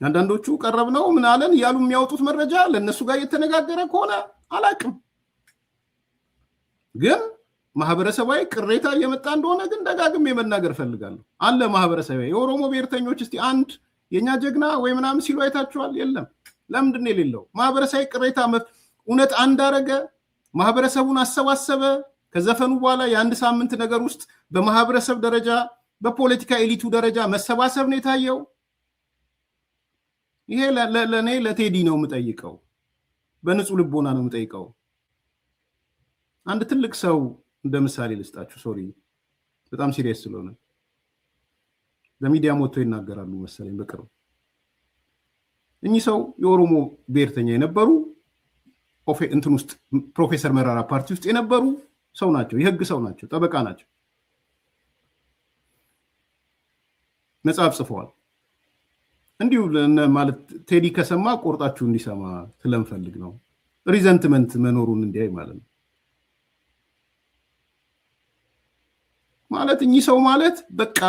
አንዳንዶቹ ቀረብ ነው ምን አለን ያሉ የሚያወጡት መረጃ ለነሱ ጋር እየተነጋገረ ከሆነ አላቅም። ግን ማህበረሰባዊ ቅሬታ እየመጣ እንደሆነ ግን ደጋግሜ መናገር ፈልጋለሁ። አለ ማህበረሰባዊ የኦሮሞ ብሔርተኞች እስቲ አንድ የኛ ጀግና ወይ ምናምን ሲሉ አይታችኋል? የለም። ለምንድን ነው የሌለው? ማህበረሰባዊ ቅሬታ እውነት አንድ አረገ፣ ማህበረሰቡን አሰባሰበ። ከዘፈኑ በኋላ የአንድ ሳምንት ነገር ውስጥ በማህበረሰብ ደረጃ በፖለቲካ ኤሊቱ ደረጃ መሰባሰብ ነው የታየው። ይሄ ለኔ ለቴዲ ነው የምጠይቀው፣ በንጹህ ልቦና ነው የምጠይቀው። አንድ ትልቅ ሰው እንደ ምሳሌ ልስጣችሁ። ሶሪ በጣም ሲሪየስ ስለሆነ በሚዲያ ሞቶ ይናገራሉ መሰለኝ በቅርቡ። እኚህ ሰው የኦሮሞ ብሔርተኛ የነበሩ እንትን ውስጥ ፕሮፌሰር መራራ ፓርቲ ውስጥ የነበሩ ሰው ናቸው። የህግ ሰው ናቸው፣ ጠበቃ ናቸው። መጽሐፍ ጽፈዋል። እንዲሁ ማለት ቴዲ ከሰማ ቆርጣችሁ እንዲሰማ ስለምፈልግ ነው። ሪዘንትመንት መኖሩን እንዲያይ ማለት ነው። ማለት እኚህ ሰው ማለት በቃ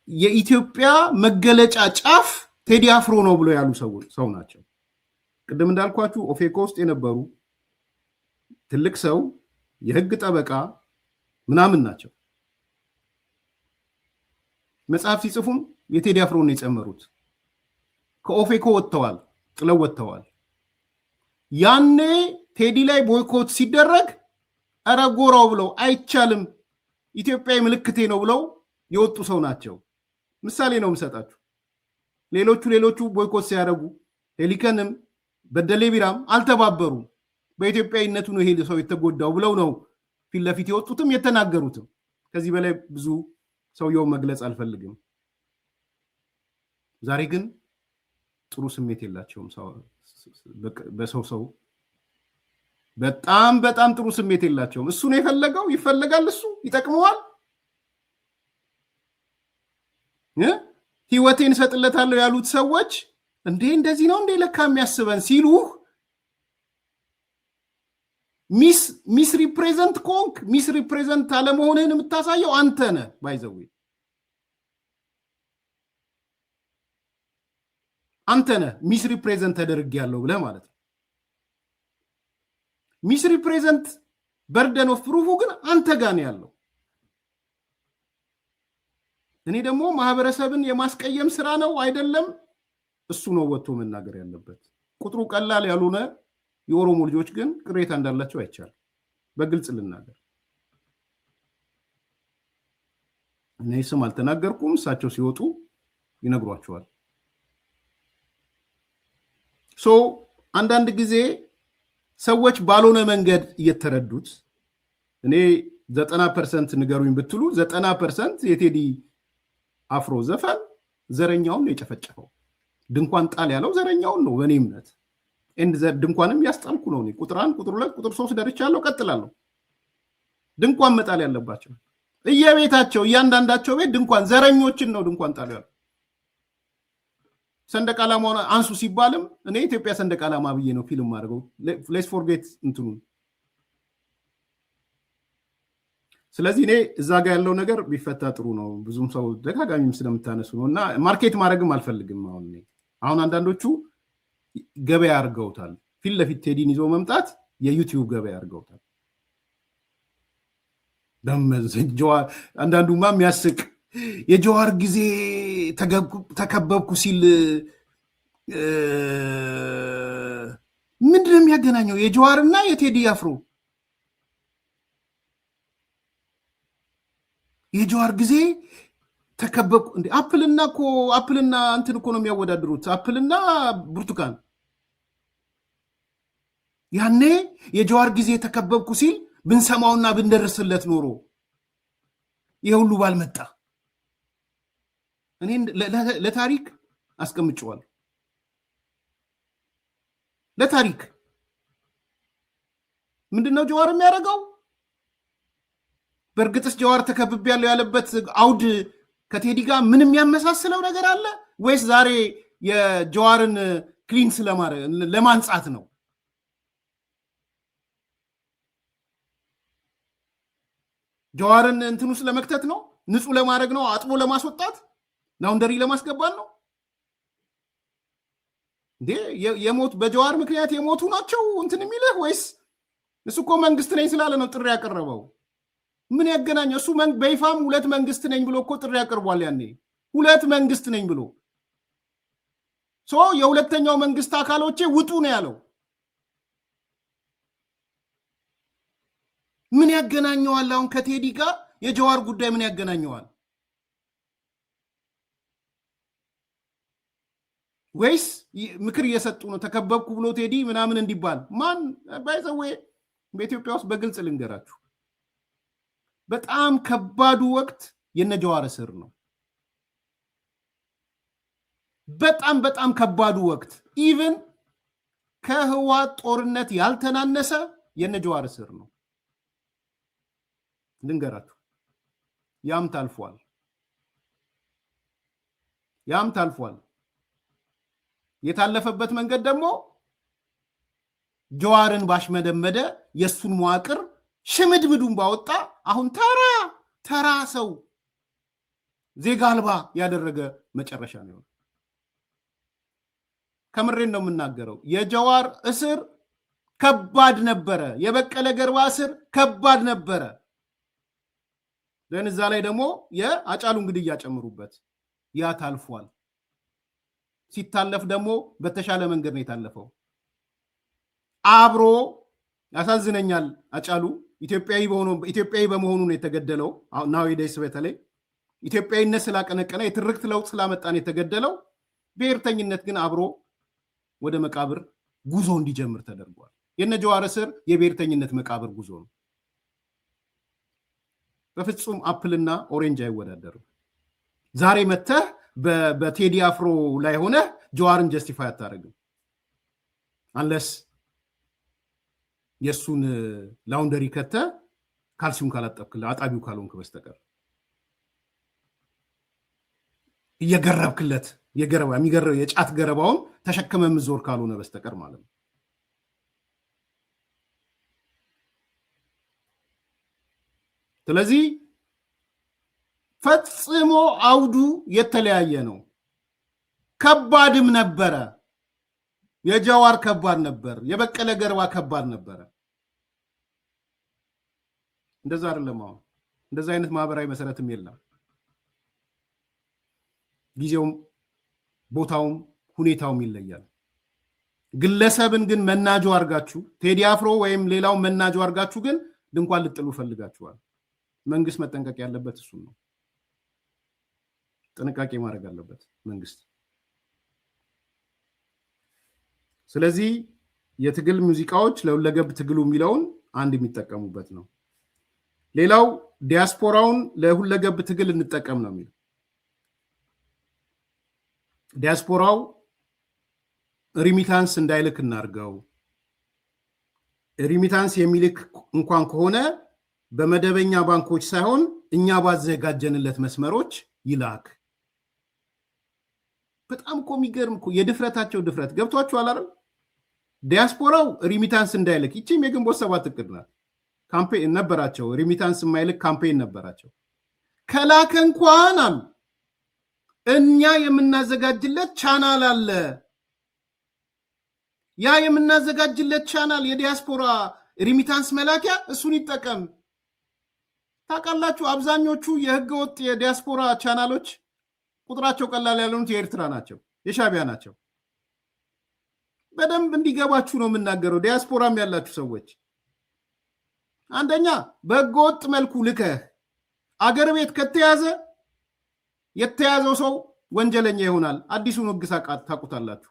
የኢትዮጵያ መገለጫ ጫፍ ቴዲ አፍሮ ነው ብሎ ያሉ ሰው ናቸው። ቅድም እንዳልኳችሁ ኦፌኮ ውስጥ የነበሩ ትልቅ ሰው የህግ ጠበቃ ምናምን ናቸው። መጽሐፍ ሲጽፉም የቴዲ አፍሮን ነው የጨመሩት። ከኦፌኮ ወጥተዋል፣ ጥለው ወጥተዋል። ያኔ ቴዲ ላይ ቦይኮት ሲደረግ ኧረ ጎራው ብለው አይቻልም ኢትዮጵያዊ ምልክቴ ነው ብለው የወጡ ሰው ናቸው። ምሳሌ ነው የምሰጣችሁ። ሌሎቹ ቦይኮት ሲያደርጉ ሄሊከንም በደሌ ቢራም አልተባበሩም። በኢትዮጵያዊነቱ ነው ይሄ ሰው የተጎዳው ብለው ነው ፊት ለፊት የወጡትም የተናገሩትም። ከዚህ በላይ ብዙ ሰውየውን መግለጽ አልፈልግም። ዛሬ ግን ጥሩ ስሜት የላቸውም። በሰው በጣም ጥሩ ስሜት የላቸውም። እሱ ነው የፈለገው፣ ይፈልጋል፣ እሱ ይጠቅመዋል። ህይወቴን እሰጥለታለሁ ያሉት ሰዎች እንደዚህ ነው ለካ የሚያስበን ሲሉ ሚስ ሪፕሬዘንት ኮንክ ሚስ ሪፕሬዘንት አለመሆንህን የምታሳየው አንተ ነህ። ባይዘዌ አንተ ነህ ሚስ ሪፕሬዘንት ተደርጌያለሁ ብለህ ማለት ነው። ሚስ ሪፕሬዘንት በርደን ኦፍ ፕሩፉ ግን አንተ ጋር ነው ያለው። እኔ ደግሞ ማህበረሰብን የማስቀየም ስራ ነው አይደለም፣ እሱ ነው ወጥቶ መናገር ያለበት። ቁጥሩ ቀላል ያልሆነ የኦሮሞ ልጆች ግን ቅሬታ እንዳላቸው አይቻልም። በግልጽ ልናገር፣ እኔ ስም አልተናገርኩም፣ እሳቸው ሲወጡ ይነግሯቸዋል። አንዳንድ ጊዜ ሰዎች ባልሆነ መንገድ እየተረዱት እኔ 90% ንገሩኝ ብትሉ 90% የቴዲ አፍሮ ዘፈን ዘረኛውን ነው የጨፈጨፈው። ድንኳን ጣል ያለው ዘረኛውን ነው በእኔ እምነት። ድንኳንም ያስጣልኩ ነው። ቁጥር 1 ቁጥር 2 ቁጥር 3 ደርቻለሁ፣ ቀጥላለሁ። ድንኳን መጣል ያለባቸው እየቤታቸው እያንዳንዳቸው ቤት ድንኳን ዘረኞችን ነው ድንኳን ጣል ያለው። ሰንደቅ ዓላማውን አንሱ ሲባልም እኔ ኢትዮጵያ ሰንደቅ ዓላማ ብዬ ነው ፊልም አድርገው ሌትስ ፎርጌት እንትኑ። ስለዚህ እኔ እዛ ጋር ያለው ነገር ቢፈታ ጥሩ ነው። ብዙም ሰው ደጋጋሚም ስለምታነሱ ነው እና ማርኬት ማድረግም አልፈልግም። አሁን አንዳንዶቹ ገበያ አድርገውታል። ፊት ለፊት ቴዲን ይዞ መምጣት የዩቲዩብ ገበያ አድርገውታል። አንዳንዱማ የሚያስቅ የጀዋር ጊዜ ተከበብኩ ሲል ምንድን ነው የሚያገናኘው? የጀዋርና የቴዲ አፍሮ የጀዋር ጊዜ ተከበብኩ እንዴ? አፕልና እንትን እኮ ነው የሚያወዳድሩት፣ አፕልና ብርቱካን። ያኔ የጀዋር ጊዜ ተከበብኩ ሲል ብንሰማውና ብንደርስለት ኖሮ ይሄ ሁሉ ባልመጣ። እኔ ለታሪክ አስቀምጨዋለሁ። ለታሪክ ምንድነው ጀዋር የሚያደርገው? በእርግጥስ ጀዋር ተከብቤያለሁ ያለበት አውድ ከቴዲ ጋር ምንም የሚያመሳስለው ነገር አለ ወይስ ዛሬ የጀዋርን ክሊንስ ለማንጻት ነው? ጀዋርን እንትን ውስጥ ለመክተት ነው? ንጹህ ለማድረግ ነው? አጥቦ ለማስወጣት ላውንደሪ ለማስገባት ነው እንዴ? የሞት በጀዋር ምክንያት የሞቱ ናቸው እንትን የሚልህ ወይስ እሱ እኮ መንግስት ነኝ ስላለ ነው ጥሪ ያቀረበው? ምን ያገናኘው? እሱ በይፋም ሁለት መንግስት ነኝ ብሎ እኮ ጥሪ ያቀርቧል። ያኔ ሁለት መንግስት ነኝ ብሎ የሁለተኛው መንግስት አካሎቼ ውጡ ነው ያለው። ምን ያገናኘዋል? አሁን ከቴዲ ጋር የጀዋር ጉዳይ ምን ያገናኘዋል? ወይስ ምክር እየሰጡ ነው? ተከበብኩ ብሎ ቴዲ ምናምን እንዲባል ማን ባይዘዌ በኢትዮጵያ ውስጥ በግልጽ ልንገራችሁ፣ በጣም ከባዱ ወቅት የነጀዋር እስር ነው። በጣም ከባዱ ወቅት ኢቭን ከህወሓት ጦርነት ያልተናነሰ የነጀዋር እስር ነው። ልንገራችሁ፣ ያም ታልፏል። የታለፈበት መንገድ ደግሞ ጀዋርን ባሽመደመደ የሱን መዋቅር ሽምድምዱን ባወጣ አሁን ተራ ሰው ዜጋ አልባ ያደረገ መጨረሻ ነው። ከምሬን ነው የምናገረው። የጀዋር እስር ከባድ ነበረ። የበቀለ ገርባ እስር ከባድ ነበረ። እዛ ላይ ደግሞ የአጫሉን ግድያ ጨምሩበት። ያ ታልፏል። ሲታለፍ ደግሞ በተሻለ መንገድ ነው የታለፈው። አብሮ ያሳዝነኛል። አጫሉ ኢትዮጵያዊ በመሆኑ ነው የተገደለው። ናዊዴስ በተለይ ኢትዮጵያዊነት ስላቀነቀነ የትርክት ለውጥ ስላመጣ ነው የተገደለው። ብሔርተኝነት ግን አብሮ ወደ መቃብር ጉዞ እንዲጀምር ተደርጓል። የነ ጀዋር እስር የብሔርተኝነት መቃብር ጉዞ ነው። በፍጹም አፕልና ኦሬንጅ አይወዳደርም። ዛሬ መተህ በቴዲ አፍሮ ላይ ሆነ ጀዋርን ጀስቲፋይ አታደርግም። አንለስ የሱን ላውንደሪ ከተ ካልሲውን ካላጠብክልህ አጣቢው ካልሆንክ በስተቀር እየገረብክለት የሚገረው የጫት ገረባውን ተሸክመ ምዞር ካልሆነ በስተቀር ማለት ነው። ስለዚህ ፈጽሞ አውዱ የተለያየ ነው። ከባድም ነበረ። የጀዋር ከባድ ነበር። የበቀለ ገርባ ከባድ ነበረ። እንደዛ አይደለም። አሁን እንደዛ አይነት ማህበራዊ መሰረትም የለም። ጊዜውም ቦታውም ሁኔታውም ይለያል። ግለሰብን ግን መናጆ አርጋችሁ ቴዲ አፍሮ ወይም ሌላው መናጆ አርጋችሁ ግን ድንኳን ልጥሉ ፈልጋችኋል። መንግስት መጠንቀቅ ያለበት እሱ ነው። ጥንቃቄ ማድረግ አለበት መንግስት። ስለዚህ የትግል ሙዚቃዎች ለሁለገብ ትግሉ የሚለውን አንድ የሚጠቀሙበት ነው። ሌላው ዲያስፖራውን ለሁለገብ ትግል እንጠቀም ነው የሚለው። ዲያስፖራው ሪሚታንስ እንዳይልክ እናርገው። ሪሚታንስ የሚልክ እንኳን ከሆነ በመደበኛ ባንኮች ሳይሆን እኛ ባዘጋጀንለት መስመሮች ይላክ። በጣም እኮ የሚገርም እኮ የድፍረታቸው ድፍረት ገብቷችኋል አይደል? ዲያስፖራው ሪሚታንስ እንዳይልክ፣ ይቺም የግንቦት ሰባት እቅድ ናት። ካምፔን ነበራቸው። ሪሚታንስ የማይልክ ካምፔን ነበራቸው። ከላከ እንኳን አሉ እኛ የምናዘጋጅለት ቻናል አለ። ያ የምናዘጋጅለት ቻናል የዲያስፖራ ሪሚታንስ መላኪያ እሱን ይጠቀም። ታውቃላችሁ፣ አብዛኞቹ የህገወጥ የዲያስፖራ ቻናሎች ቁጥራቸው ቀላል ያልሆኑት የኤርትራ ናቸው፣ የሻቢያ ናቸው። በደንብ እንዲገባችሁ ነው የምናገረው። ዲያስፖራም ያላችሁ ሰዎች አንደኛ በህገወጥ መልኩ ልከህ አገር ቤት ከተያዘ የተያዘው ሰው ወንጀለኛ ይሆናል። አዲሱን ህግ ታውቁታላችሁ።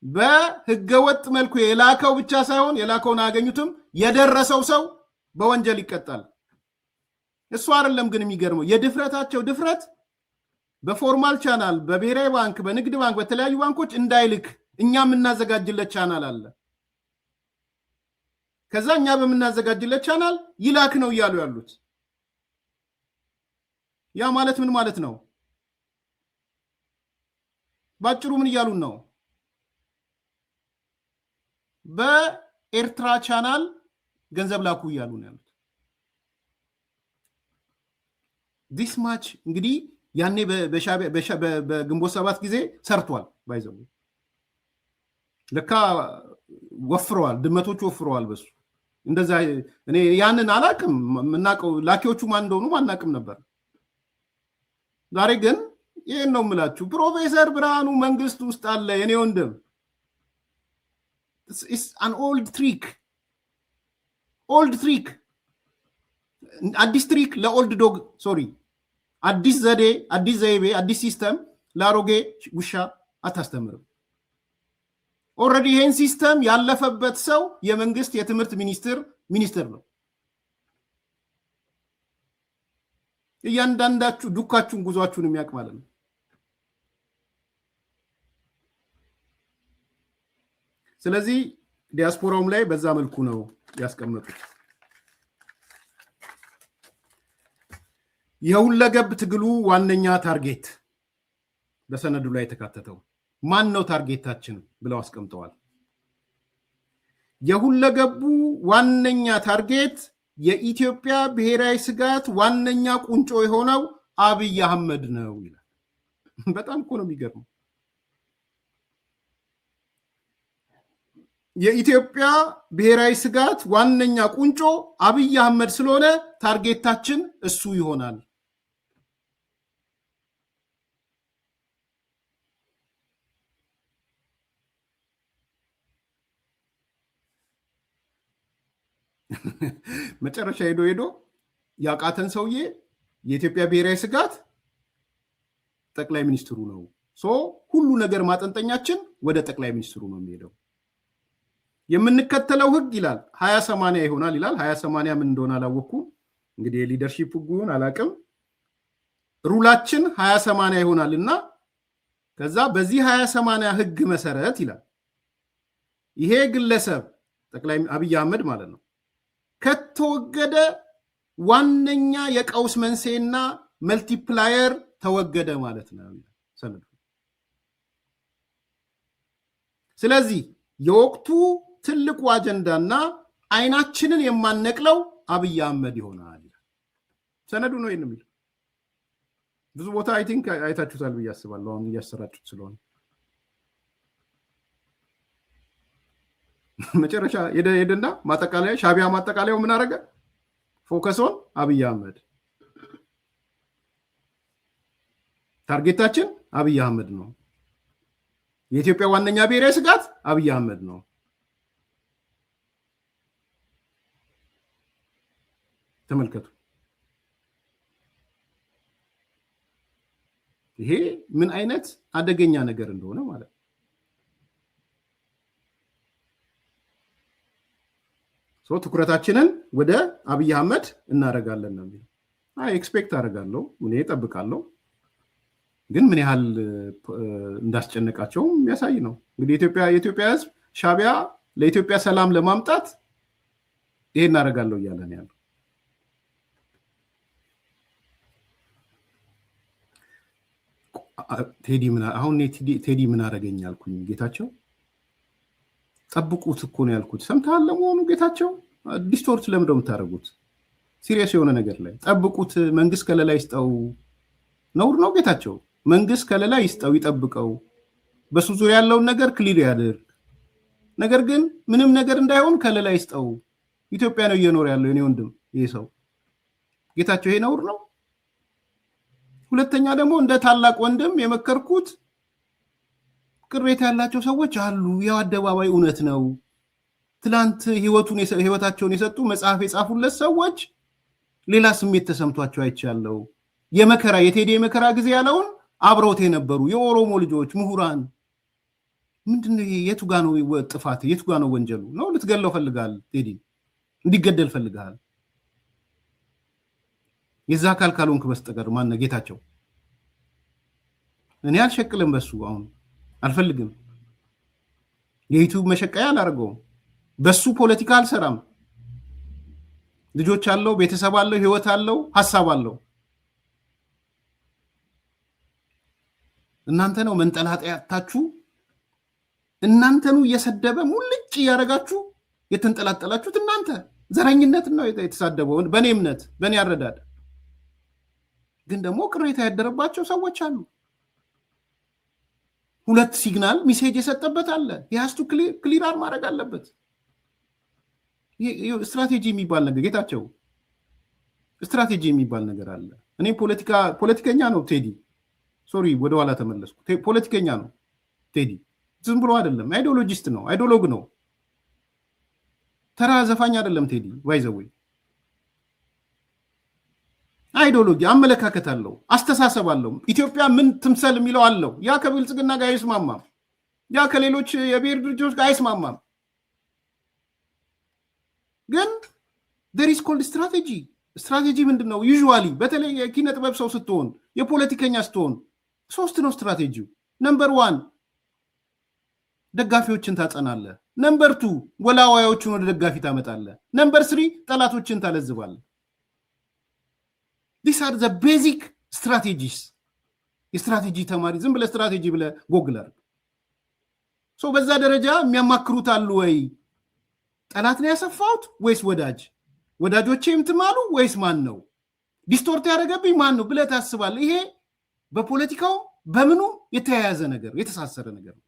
በህገወጥ መልኩ የላከው ብቻ ሳይሆን የላከውን አያገኙትም፣ የደረሰው ሰው በወንጀል ይቀጣል። እሱ አይደለም ግን የሚገርመው የድፍረታቸው ድፍረት በፎርማል ቻናል፣ በብሔራዊ ባንክ፣ በንግድ ባንክ፣ በተለያዩ ባንኮች እንዳይልክ እኛ የምናዘጋጅለት ቻናል አለ። ከዛ እኛ በምናዘጋጅለት ቻናል ይላክ ነው እያሉ ያሉት። ያ ማለት ምን ማለት ነው? ባጭሩ ምን እያሉን ነው? በኤርትራ ቻናል ገንዘብ ላኩ እያሉ ነው ያሉት። ዲስ ማች እንግዲህ ያኔ በግንቦት ሰባት ጊዜ ሰርቷል። ባይዘው ለካ ወፍረዋል፣ ድመቶቹ ወፍረዋል በሱ። እንደዛ እኔ ያንን አላቅም። የምናውቀው ላኪዎቹ ማን እንደሆኑ አናቅም ነበር። ዛሬ ግን ይህን ነው የምላችሁ። ፕሮፌሰር ብርሃኑ መንግስት ውስጥ አለ የኔ ወንድም። አን ኦልድ ትሪክ፣ ኦልድ ትሪክ፣ አዲስ ትሪክ ለኦልድ ዶግ ሶሪ፣ አዲስ ዘዴ፣ አዲስ ዘይቤ፣ አዲስ ሲስተም ለአሮጌ ውሻ አታስተምርም። ኦልሬዲ ይሄን ሲስተም ያለፈበት ሰው የመንግስት የትምህርት ሚኒስትር ነው። እያንዳንዳችሁ ዱካችሁን ጉዟችሁን የሚያውቅ ማለት ነው። ስለዚህ ዲያስፖራውም ላይ በዛ መልኩ ነው ያስቀመጡት። የሁለገብ ትግሉ ዋነኛ ታርጌት በሰነዱ ላይ የተካተተው ማን ነው? ታርጌታችን ብለው አስቀምጠዋል። የሁለገቡ ዋነኛ ታርጌት የኢትዮጵያ ብሔራዊ ስጋት ዋነኛ ቁንጮ የሆነው አብይ አህመድ ነው ይላል። በጣም እኮ ነው የሚገርመው። የኢትዮጵያ ብሔራዊ ስጋት ዋነኛ ቁንጮ አብይ አህመድ ስለሆነ ታርጌታችን እሱ ይሆናል። መጨረሻ ሄዶ ያቃተን ሰውዬ የኢትዮጵያ ብሔራዊ ስጋት ጠቅላይ ሚኒስትሩ ነው። ሁሉ ነገር ማጠንጠኛችን ወደ ጠቅላይ ሚኒስትሩ ነው የሚሄደው። የምንከተለው ህግ ይላል 20/80 ይሆናል ይላል። 20/80 ምን እንደሆነ አላወኩም። እንግዲህ የሊደርሺፕ ህጉን አላቅም። ሩላችን 20/80 ይሆናልና ከዛ በዚህ 20/80 ህግ መሰረት ይላል ይሄ ግለሰብ ጠቅላይ አብይ አህመድ ማለት ነው ከተወገደ ዋነኛ የቀውስ መንስኤና መልቲፕላየር ተወገደ ማለት ነው ሰነዱ። ስለዚህ የወቅቱ ትልቁ አጀንዳና አይናችንን የማነቅለው አብይ አህመድ ይሆናል ሰነዱ ነው የሚለው። ብዙ ቦታ አይ ቲንክ አይታችሁታል ብዬ አስባለሁ። አሁን እያሰራጩት ስለሆነ መጨረሻ ሄደና ማጠቃለያ ሻቢያ ማጠቃለያው ምን አደረገ? ፎከሶን አብይ አህመድ፣ ታርጌታችን አብይ አህመድ ነው። የኢትዮጵያ ዋነኛ ብሔራዊ ስጋት አብይ አህመድ ነው። ተመልከቱ። ይሄ ምን አይነት አደገኛ ነገር እንደሆነ ማለት ነው። ትኩረታችንን ወደ አብይ አህመድ እናደርጋለን ነው የሚለው። ኤክስፔክት አደርጋለሁ፣ እኔ እጠብቃለሁ። ግን ምን ያህል እንዳስጨነቃቸውም የሚያሳይ ነው። እንግዲህ የኢትዮጵያ ህዝብ ሻቢያ ለኢትዮጵያ ሰላም ለማምጣት ይሄ እናደርጋለሁ እያለ ነው ያለው። ቴዲ ምን አደረገኝ አልኩኝ። ጌታቸው ጠብቁት እኮ ነው ያልኩት። ሰምተሃል ለመሆኑ? ጌታቸው ዲስቶርት ለምንድነው የምታደርጉት? ሲሪየስ የሆነ ነገር ላይ ጠብቁት። መንግስት ከለላ ይስጠው። ነውር ነው ጌታቸው። መንግስት ከለላ ይስጠው፣ ይጠብቀው፣ በሱ ዙሪያ ያለውን ነገር ክሊር ያድርግ። ነገር ግን ምንም ነገር እንዳይሆን ከለላ ይስጠው። ኢትዮጵያ ነው እየኖረ ያለው የኔ ወንድም ይሄ ሰው ጌታቸው። ይሄ ነውር ነው። ሁለተኛ ደግሞ እንደ ታላቅ ወንድም የመከርኩት ቅሬታ ያላቸው ሰዎች አሉ። ያው አደባባይ እውነት ነው። ትላንት ህይወታቸውን የሰጡ መጽሐፍ የጻፉለት ሰዎች ሌላ ስሜት ተሰምቷቸው አይቻለው። የቴዲ የመከራ ጊዜ ያለውን አብረውት የነበሩ የኦሮሞ ልጆች ምሁራን ምንድነው? የቱ ጋ ነው ጥፋት? የቱ ጋ ነው ወንጀሉ? ነው ልትገለው ፈልጋል? ቴዲ እንዲገደል ፈልጋል? የዛ አካል ካልሆንክ በስተቀር ማነ ጌታቸው? እኔ አልሸቅልም በሱ አሁን አልፈልግም። የዩቲዩብ መሸቀያ አላደርገውም። በሱ ፖለቲካ አልሰራም። ልጆች አለው፣ ቤተሰብ አለው፣ ህይወት አለው፣ ሀሳብ አለው። እናንተ ነው መንጠላጠያታችሁ። እናንተኑ እየሰደበ ሙልጭ እያደረጋችሁ የተንጠላጠላችሁት እናንተ። ዘረኝነት ነው የተሳደበው በእኔ እምነት፣ በእኔ አረዳድ። ግን ደግሞ ቅሬታ ያደረባቸው ሰዎች አሉ። ሁለት ሲግናል ሚሴጅ የሰጠበት አለ። የሀስቱ ክሊራር ማድረግ አለበት። ስትራቴጂ የሚባል ነገር ጌታቸው፣ ስትራቴጂ የሚባል ነገር አለ። እኔ ፖለቲከኛ ነው ቴዲ። ሶሪ ወደኋላ ተመለስኩ። ፖለቲከኛ ነው ቴዲ። ዝም ብሎ አይደለም። አይዲዮሎጂስት ነው፣ አይዲዮሎግ ነው። ተራ ዘፋኝ አይደለም ቴዲ። ዋይዘወይ አይዲዮሎጂ አመለካከት አለው፣ አስተሳሰብ አለው። ኢትዮጵያ ምን ትምሰል የሚለው አለው። ያ ከብልጽግና ጋር አይስማማም። ያ ከሌሎች የብሔር ድርጅቶች ጋር አይስማማም። ግን there is called ስትራቴጂ። ስትራቴጂ ምንድን ነው? ዩዥዋሊ በተለይ የኪነ ጥበብ ሰው ስትሆን፣ የፖለቲከኛ ስትሆን ሶስት ነው ስትራቴጂው። ነምበር 1 ደጋፊዎችን ታጸናለህ። ነምበር 2 ወላዋዮችን ወደ ደጋፊ ታመጣለህ። ነምበር 3 ጠላቶችን ታለዝባለህ። these are the basic strategies። የስትራቴጂ ተማሪ ዝም ብለህ ስትራቴጂ ብለህ ጎግል አድርግ። በዛ ደረጃ የሚያማክሩት አሉ ወይ? ጠላት ነው ያሰፋሁት ወይስ ወዳጅ? ወዳጆቼም ትማሉ ወይስ ማን ነው? ዲስቶርት ያደረገብኝ ማን ነው ብለህ ታስባለህ። ይሄ በፖለቲካው በምኑ የተያያዘ ነገር የተሳሰረ ነገር ነው።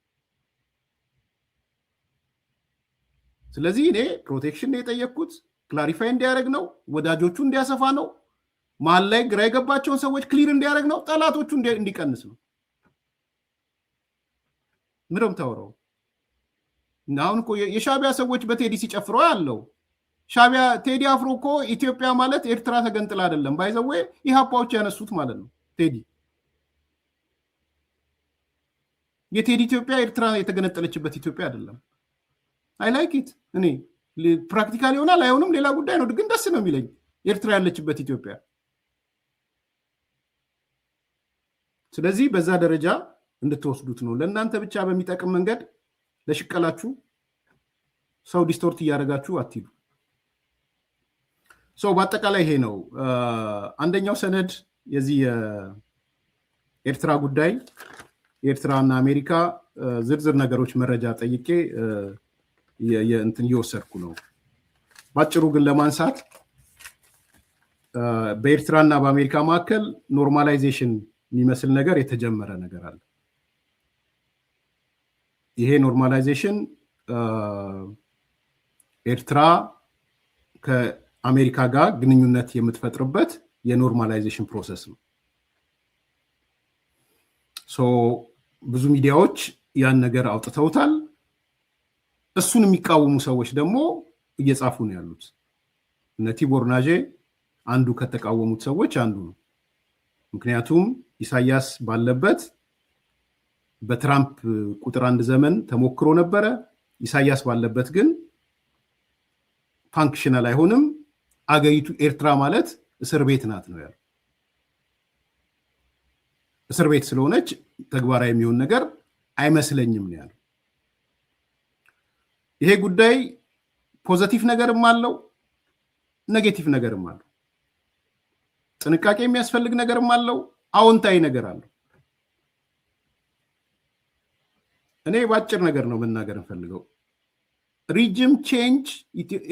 ስለዚህ እኔ ፕሮቴክሽን የጠየቅኩት ክላሪፋይ እንዲያደርግ ነው፣ ወዳጆቹ እንዲያሰፋ ነው፣ መሀል ላይ ግራ የገባቸውን ሰዎች ክሊር እንዲያደርግ ነው፣ ጠላቶቹ እንዲቀንስ ነው። ምንም ታወራው አሁን እኮ የሻቢያ ሰዎች በቴዲ ሲጨፍሩ ያለው ሻቢያ ቴዲ አፍሮ እኮ ኢትዮጵያ ማለት ኤርትራ ተገንጥላ አይደለም ባይዘዌ ኢሃፓዎች ያነሱት ማለት ነው። ቴዲ የቴዲ ኢትዮጵያ ኤርትራ የተገነጠለችበት ኢትዮጵያ አይደለም። አይ ላይክ ኢት እኔ ፕራክቲካሊ ይሆናል አይሆንም ሌላ ጉዳይ ነው፣ ግን ደስ ነው የሚለኝ ኤርትራ ያለችበት ኢትዮጵያ። ስለዚህ በዛ ደረጃ እንድትወስዱት ነው። ለእናንተ ብቻ በሚጠቅም መንገድ ለሽቀላችሁ ሰው ዲስቶርት እያደረጋችሁ አትሂዱ። ሰው በአጠቃላይ ይሄ ነው አንደኛው ሰነድ የዚህ የኤርትራ ጉዳይ። የኤርትራና አሜሪካ ዝርዝር ነገሮች መረጃ ጠይቄ እንትን እየወሰድኩ ነው። ባጭሩ ግን ለማንሳት በኤርትራና በአሜሪካ መካከል ኖርማላይዜሽን የሚመስል ነገር የተጀመረ ነገር አለ። ይሄ ኖርማላይዜሽን ኤርትራ ከአሜሪካ ጋር ግንኙነት የምትፈጥርበት የኖርማላይዜሽን ፕሮሰስ ነው። ብዙ ሚዲያዎች ያን ነገር አውጥተውታል። እሱን የሚቃወሙ ሰዎች ደግሞ እየጻፉ ነው ያሉት። እነ ቲቦር ናጄ አንዱ ከተቃወሙት ሰዎች አንዱ ነው። ምክንያቱም ኢሳያስ ባለበት በትራምፕ ቁጥር 1 ዘመን ተሞክሮ ነበረ። ኢሳያስ ባለበት ግን ፋንክሽናል አይሆንም። አገሪቱ ኤርትራ ማለት እስር ቤት ናት ነው ያለው። እስር ቤት ስለሆነች ተግባራዊ የሚሆን ነገር አይመስለኝም ነው ያለው። ይሄ ጉዳይ ፖዚቲቭ ነገርም አለው፣ ኔጌቲቭ ነገርም አለው። ጥንቃቄ የሚያስፈልግ ነገርም አለው፣ አዎንታዊ ነገር አለው። እኔ ባጭር ነገር ነው መናገር እንፈልገው። ሪጅም ቼንጅ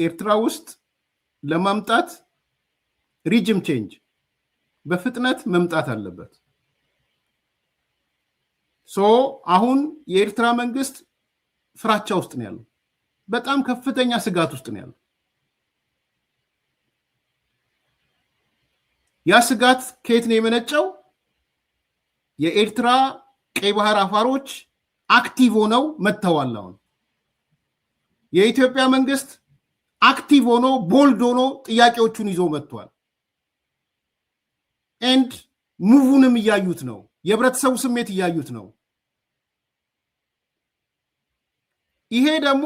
ኤርትራ ውስጥ ለማምጣት ሪጅም ቼንጅ በፍጥነት መምጣት አለበት። አሁን የኤርትራ መንግስት ፍራቻ ውስጥ ነው ያለው። በጣም ከፍተኛ ስጋት ውስጥ ነው ያለው። ያ ስጋት ከየት ነው የመነጨው? የኤርትራ ቀይ ባህር አፋሮች አክቲቭ ሆነው መጥተዋል። አሁን የኢትዮጵያ መንግስት አክቲቭ ሆኖ ቦልድ ሆኖ ጥያቄዎቹን ይዞ መጥቷል። ኤንድ ሙቭንም እያዩት ነው። የህብረተሰቡ ስሜት እያዩት ነው። ይሄ ደግሞ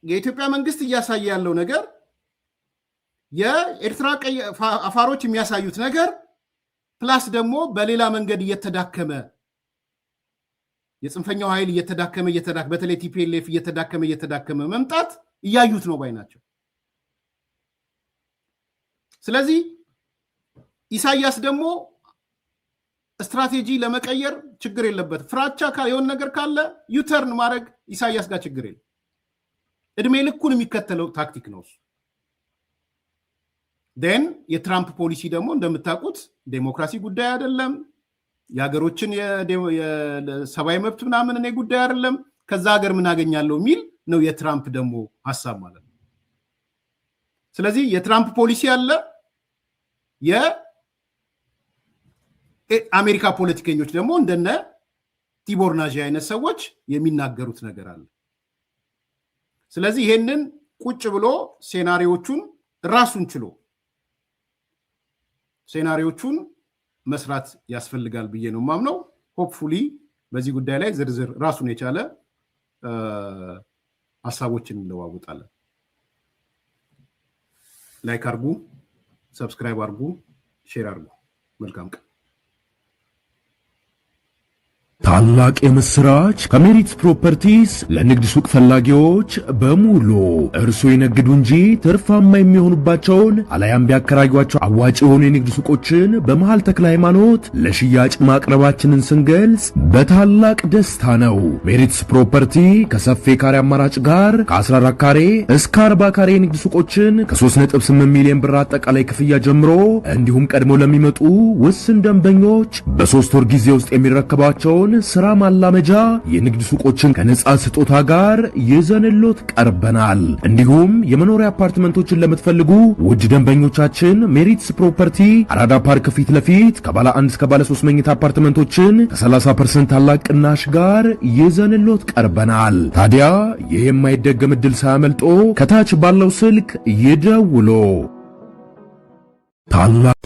የኢትዮጵያ መንግስት እያሳየ ያለው ነገር የኤርትራ ቀይ አፋሮች የሚያሳዩት ነገር ፕላስ ደግሞ በሌላ መንገድ እየተዳከመ የጽንፈኛው ኃይል እየተዳከመ በተለይ ቲፒኤልኤፍ እየተዳከመ መምጣት እያዩት ነው ባይ ናቸው። ስለዚህ ኢሳያስ ደግሞ ስትራቴጂ ለመቀየር ችግር የለበት። ፍራቻ የሆነ ነገር ካለ ዩተርን ማድረግ ኢሳያስ ጋር ችግር የለም። እድሜ ልኩን የሚከተለው ታክቲክ ነው እሱ። ደን የትራምፕ ፖሊሲ ደግሞ እንደምታውቁት ዴሞክራሲ ጉዳይ አይደለም፣ የሀገሮችን የሰብአዊ መብት ምናምን እኔ ጉዳይ አይደለም፣ ከዛ ሀገር ምን አገኛለሁ የሚል ነው የትራምፕ ደግሞ ሀሳብ ማለት ነው። ስለዚህ የትራምፕ ፖሊሲ አለ፣ የአሜሪካ ፖለቲከኞች ደግሞ እንደነ ቲቦር ናጄ አይነት ሰዎች የሚናገሩት ነገር አለ። ስለዚህ ይሄንን ቁጭ ብሎ ሴናሪዎቹን ራሱን ችሎ ሴናሪዎቹን መስራት ያስፈልጋል ብዬ ነው ማምነው። ሆፕፉሊ በዚህ ጉዳይ ላይ ዝርዝር ራሱን የቻለ ሀሳቦችን እንለዋውጣለን። ላይክ አርጉ፣ ሰብስክራይብ አርጉ፣ ሼር አርጉ። መልካም ቀን። ታላቅ የምስራች ከሜሪትስ ፕሮፐርቲስ ለንግድ ሱቅ ፈላጊዎች በሙሉ እርሶ ይነግዱ እንጂ ትርፋማ የሚሆኑባቸውን አለያም ቢያከራዩአቸው አዋጭ የሆኑ የንግድ ሱቆችን በመሃል ተክለ ሃይማኖት ለሽያጭ ማቅረባችንን ስንገልጽ በታላቅ ደስታ ነው። ሜሪትስ ፕሮፐርቲ ከሰፊ ካሬ አማራጭ ጋር ከ14 ካሬ እስከ 40 ካሬ የንግድ ሱቆችን ከ3.8 ሚሊዮን ብር አጠቃላይ ክፍያ ጀምሮ እንዲሁም ቀድሞ ለሚመጡ ውስን ደንበኞች በ3 ወር ጊዜ ውስጥ የሚረከባቸውን ስራ ማላመጃ የንግድ ሱቆችን ከነጻ ስጦታ ጋር ይዘንሎት ቀርበናል። እንዲሁም የመኖሪያ አፓርትመንቶችን ለምትፈልጉ ውድ ደንበኞቻችን ሜሪትስ ፕሮፐርቲ አራዳ ፓርክ ፊት ለፊት ከባለ 1 እስከ ባለ 3 መኝታ አፓርትመንቶችን ከ30% ታላቅ ቅናሽ ጋር ይዘንሎት ቀርበናል። ታዲያ ይህ የማይደገም ዕድል ሳያመልጦ ከታች ባለው ስልክ ይደውሉ። ታላቅ